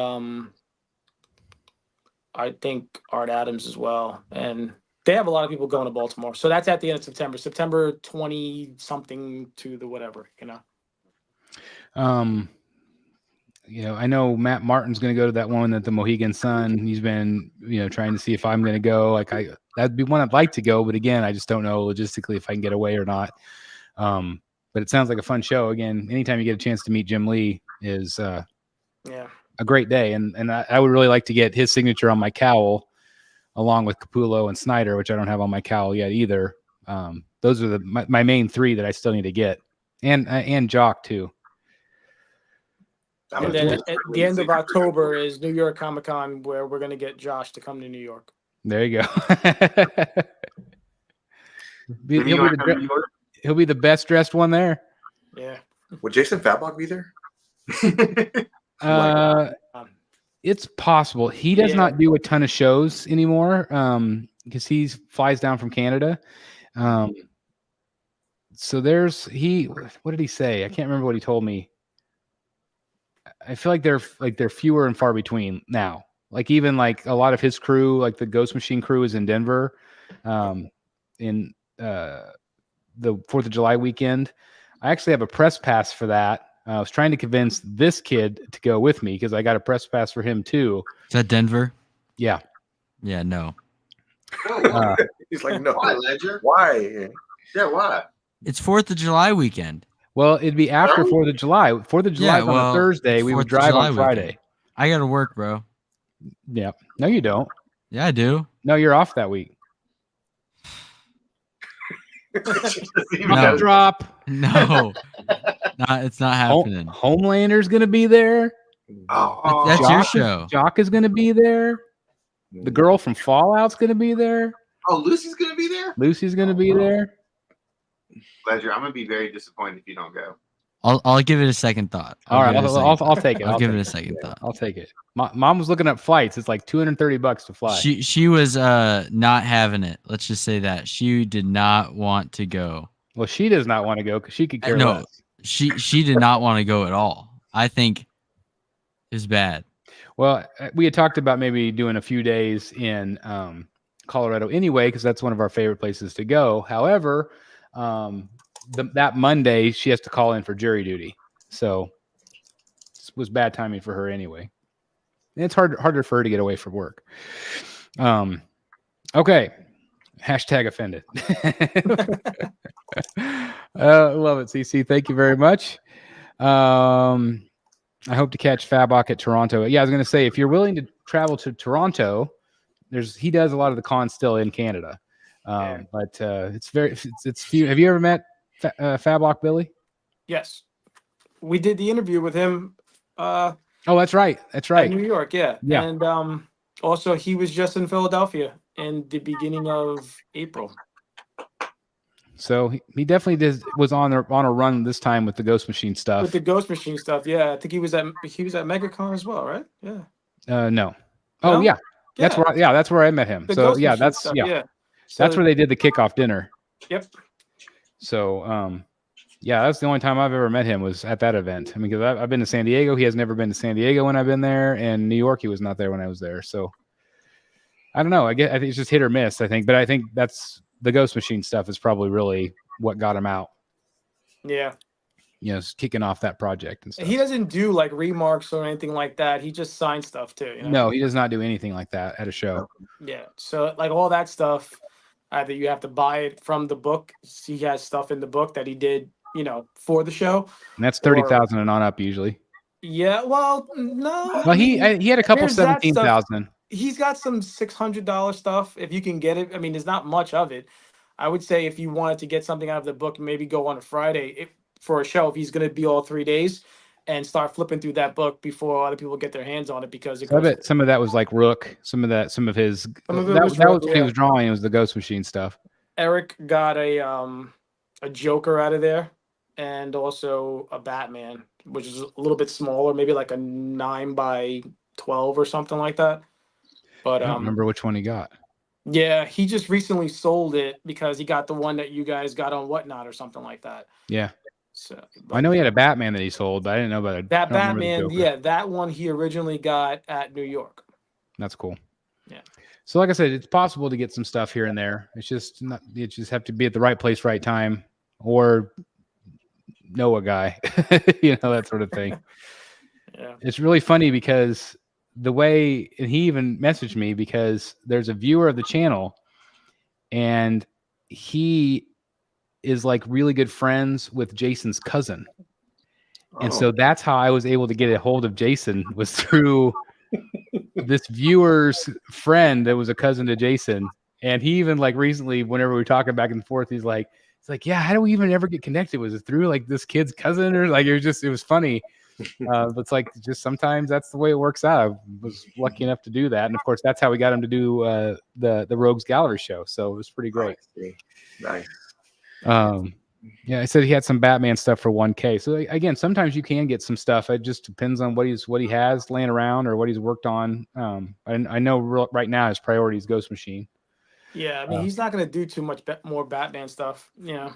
I think Art Adams as well. And they have a lot of people going to Baltimore. So that's at the end of September. September 20-something to the whatever, I know Matt Martin's going to go to that one at the Mohegan Sun. He's been, trying to see if I'm going to go. That'd be one I'd like to go, but again, I just don't know logistically if I can get away or not. But it sounds like a fun show. Again, anytime you get a chance to meet Jim Lee is a great day. And I would really like to get his signature on my cowl along with Capullo and Snyder, which I don't have on my cowl yet either. Those are my main three that I still need to get. And Jock too. And then at the end of October is New York Comic-Con, where we're going to get Josh to come to New York. There you go. He'll be the best dressed one there. Yeah. Would Jason Fabok be there? It's possible. He does not do a ton of shows anymore because he flies down from Canada. So what did he say? I can't remember what he told me. I feel like they're fewer and far between now. Like even like a lot of his crew, like the Ghost Machine crew is in Denver in the 4th of July weekend. I actually have a press pass for that. I was trying to convince this kid to go with me because I got a press pass for him too. Is that Denver? Yeah. Yeah, no. He's like, no. Why, Ledger? Why? Yeah, why? It's 4th of July weekend. Well, it'd be after 4th of July. 4th of July is on a Thursday. We would drive on Friday. Weekend. I got to work, bro. Yeah. No, you don't. Yeah, I do. No, you're off that week. No. Drop. No. It's not happening. Homelander's going to be there. Oh, That's your show. Jock is going to be there. The girl from Fallout's going to be there. Oh, Lucy's going to be there? Lucy's going to be there. Ledger, I'm going to be very disappointed if you don't go. I'll give it a second thought. All right, I'll take it. I'll give it a second thought. I'll take it. Mom was looking up flights. It's like $230 to fly. She was not having it. Let's just say that she did not want to go. Well, she does not want to go because she could care less. She did not want to go at all. I think it's bad. Well, we had talked about maybe doing a few days in Colorado anyway because that's one of our favorite places to go. However, that Monday she has to call in for jury duty, so it was bad timing for her anyway. And it's harder for her to get away from work. Okay, hashtag offended. Love it, CC. Thank you very much. I hope to catch Fabok at Toronto. Yeah, I was going to say if you're willing to travel to Toronto, he does a lot of the cons still in Canada. But it's few. Have you ever met Fabok, Billy? Yes, we did the interview with him. Oh, that's right. That's right. In New York, yeah. And also he was just in Philadelphia in the beginning of April. So he definitely was on a run this time with the Ghost Machine stuff. With the Ghost Machine stuff, yeah. I think he was at MegaCon as well, right? Yeah. No. Oh No? yeah. That's where I met him. The So Ghost yeah, Machine that's stuff, yeah. yeah. So That's where they did the kickoff dinner. Yep. So yeah, that's the only time I've ever met him was at that event. I mean, because I've been to San Diego. He has never been to San Diego when I've been there, and New York he was not there when I was there. So I don't know. I think it's just hit or miss. I think, but I think that's the Ghost Machine stuff is probably really what got him out. Yeah. You know, kicking off that project and stuff. He doesn't do like remarks or anything like that. He just signs stuff too. You know? No, he does not do anything like that at a show. Yeah. So like all that stuff, either you have to buy it from the book. He has stuff in the book that he did, you know, for the show. And that's 30,000 and on up usually. Yeah. Well, no. Well, he had a couple there's that stuff. 17,000. He's got some $600 stuff if you can get it. I mean, there's not much of it. I would say if you wanted to get something out of the book, maybe go on a Friday for a show if he's going to be all 3 days and start flipping through that book before other people get their hands on it because I bet some of that was like Rook. Some of his that was what he was drawing. It was the Ghost Machine stuff. Eric got a Joker out of there and also a Batman, which is a little bit smaller, maybe like a 9x12 or something like that. But I don't remember which one he got. Yeah, he just recently sold it because he got the one that you guys got on Whatnot or something like that. Yeah. So I know he had a Batman that he sold, but I didn't know about it. That Batman, yeah, that one he originally got at New York. That's cool. Yeah. So like I said, it's possible to get some stuff here and there. It's just not. You just have to be at the right place, right time, or know a guy, you know, that sort of thing. Yeah. It's really funny because the way, and he even messaged me because there's a viewer of the channel, and he is like really good friends with Jason's cousin. And so that's how I was able to get a hold of Jason, was through this viewer's friend that was a cousin to Jason. And he even like recently, whenever we were talking back and forth, he's like, yeah, how do we even ever get connected? Was it through like this kid's cousin or like, it was funny. But it's like, just sometimes that's the way it works out. I was lucky enough to do that. And of course, that's how we got him to do the Rogues Gallery show. So it was pretty great. Nice. Yeah, I said he had some Batman stuff for 1K. So again, sometimes you can get some stuff. It just depends on what he has laying around or what he's worked on. I know right now his priority is Ghost Machine. Yeah, I mean he's not going to do too much more Batman stuff. Yeah.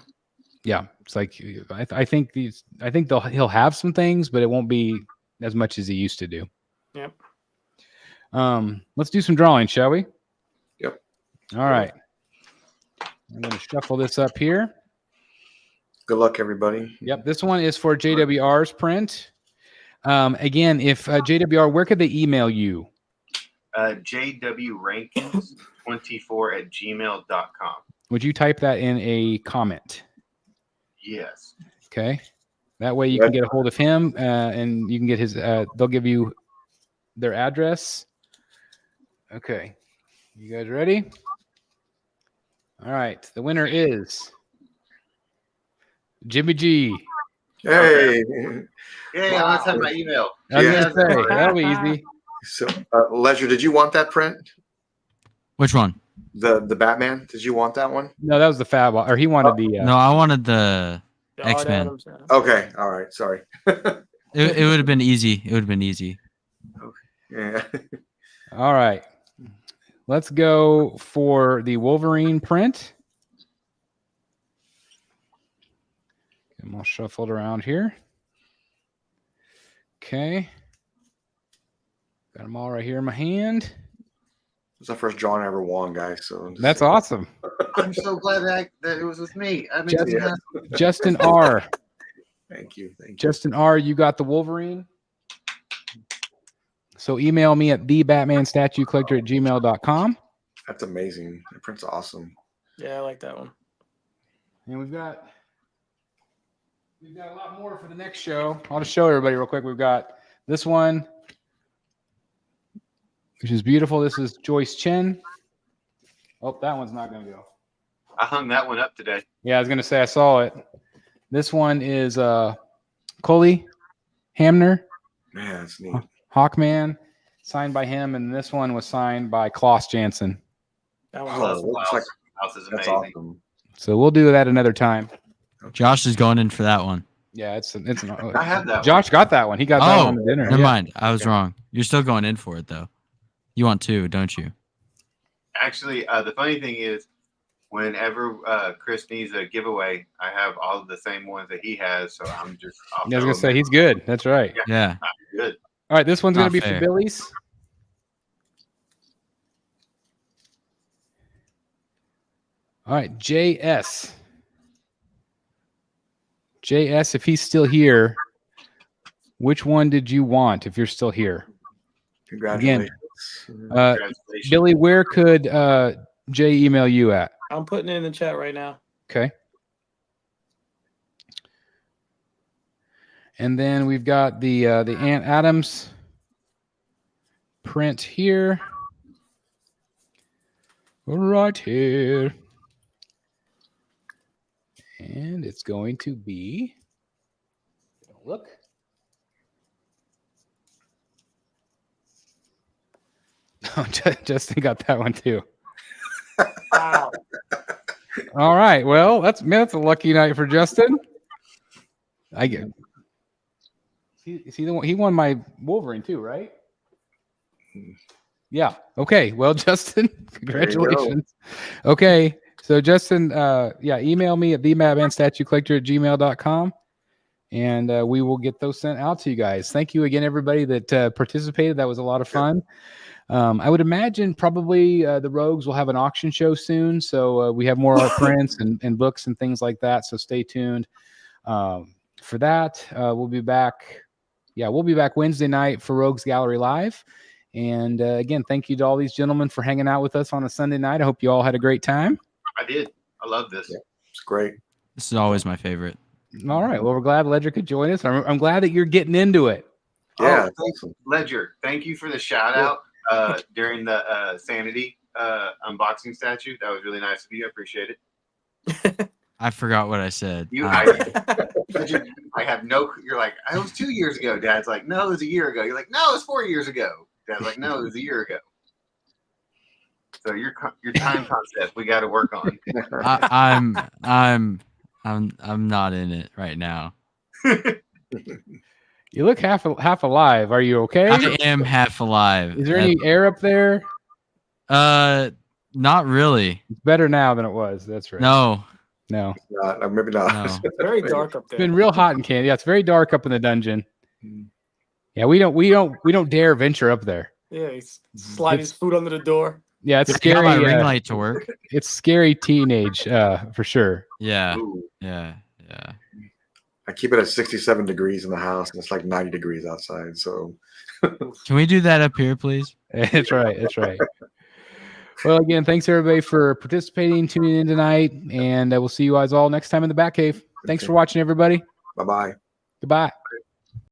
Yeah, it's like I think he'll have some things, but it won't be as much as he used to do. Yep. Let's do some drawing, shall we? Yep. All right. I'm going to shuffle this up here. Good luck, everybody. Yep, this one is for JWR's print. Again, if JWR, where could they email you? jwrankins24@gmail.com. Would you type that in a comment? Yes. Okay. That way you can get a hold of him and you can get his, they'll give you their address. Okay. You guys ready? All right. The winner is Jimmy G. Hey. Yeah, wow. Let's have my email. I was going to say, that'll be easy. So, Ledger, did you want that print? Which one? The Batman? Did you want that one? No, that was the Fab, or he wanted the. No, I wanted the X-Men. Okay, all right, sorry. it would have been easy. It would have been easy. Okay. Yeah. All right. Let's go for the Wolverine print. Get them all shuffled around here. Okay. Got them all right here in my hand. It's the first drawing I ever won, guys. So that's awesome. I'm so glad that it was with me. I mean, Justin R. Thank you. Justin R. You got the Wolverine. So email me at thebatmanstatuecollector@gmail.com. That's amazing. The print's awesome. Yeah, I like that one. And we've got a lot more for the next show. I'll just show everybody real quick. We've got this one, which is beautiful. This is Joyce Chen. Oh, that one's not going to go. I hung that one up today. Yeah, I was going to say I saw it. This one is Coley Hamner. Man, that's neat. Hawkman, signed by him, and this one was signed by Klaus Janson. That was looks like Klaus is amazing. that's awesome. So we'll do that another time. Josh is going in for that one. Yeah, it's an I have that. Josh got that one. He got that one on the dinner. Never Yeah. mind. I was wrong. You're still going in for it though. You want 2, don't you? Actually, the funny thing is, whenever Chris needs a giveaway, I have all of the same ones that he has. So I'm just. I was gonna say he's good. That's right. Yeah. Good. All right, this one's gonna Not be fair. for Billy's. All right, JS. JS, if he's still here, which one did you want? If you're still here, Congratulations. Congratulations. Billy, where could Jay email you at? I'm putting it in the chat right now. Okay. And then we've got the Aunt Adams print here. Right here. And it's going to be, don't look. Oh, Justin got that one too. Wow. All right. Well, that's a lucky night for Justin. I get. Is he the one? He won my Wolverine too, right? Yeah. Okay. Well, Justin, congratulations. Okay. So Justin, email me at themabandstatuecollector@gmail.com, and we will get those sent out to you guys. Thank you again, everybody that participated. That was a lot of fun. I would imagine probably the Rogues will have an auction show soon, so we have more art prints and books and things like that. So stay tuned for that. We'll be back. Yeah, we'll be back Wednesday night for Rogues Gallery Live. And again, thank you to all these gentlemen for hanging out with us on a Sunday night. I hope you all had a great time. I did. I love this. Yeah, it's great. This is always my favorite. All right. Well, we're glad Ledger could join us. I'm glad that you're getting into it. Yeah, Oh, Ledger, thank you for the shout out during the Sanity unboxing statue. That was really nice of you. I appreciate it. I forgot what I said. Ledger, I have no. You're like, it was 2 years ago. Dad's like, no, it was a year ago. You're like, no, it was 4 years ago. Dad's like, no, it was a year ago. So your time concept we got to work on. I'm not in it right now. You look half alive. Are you okay? I am half alive. Is there any air up there? Not really. It's better now than it was. That's right. No. Maybe not. No. It's very dark up It's there. been real hot in Canada. Yeah, it's very dark up in the dungeon. Yeah, we don't dare venture up there. Yeah, he's sliding his food under the door. Yeah, it's Got scary. my ring light to work. It's scary teenage for sure. Yeah. Ooh. Yeah. I keep it at 67 degrees in the house, and it's like 90 degrees outside. So Can we do that up here, please? That's right. That's right. Well, again, thanks everybody for participating, tuning in tonight, and we'll see you guys all next time in the Batcave. Thanks for watching, everybody. bye-bye. Goodbye.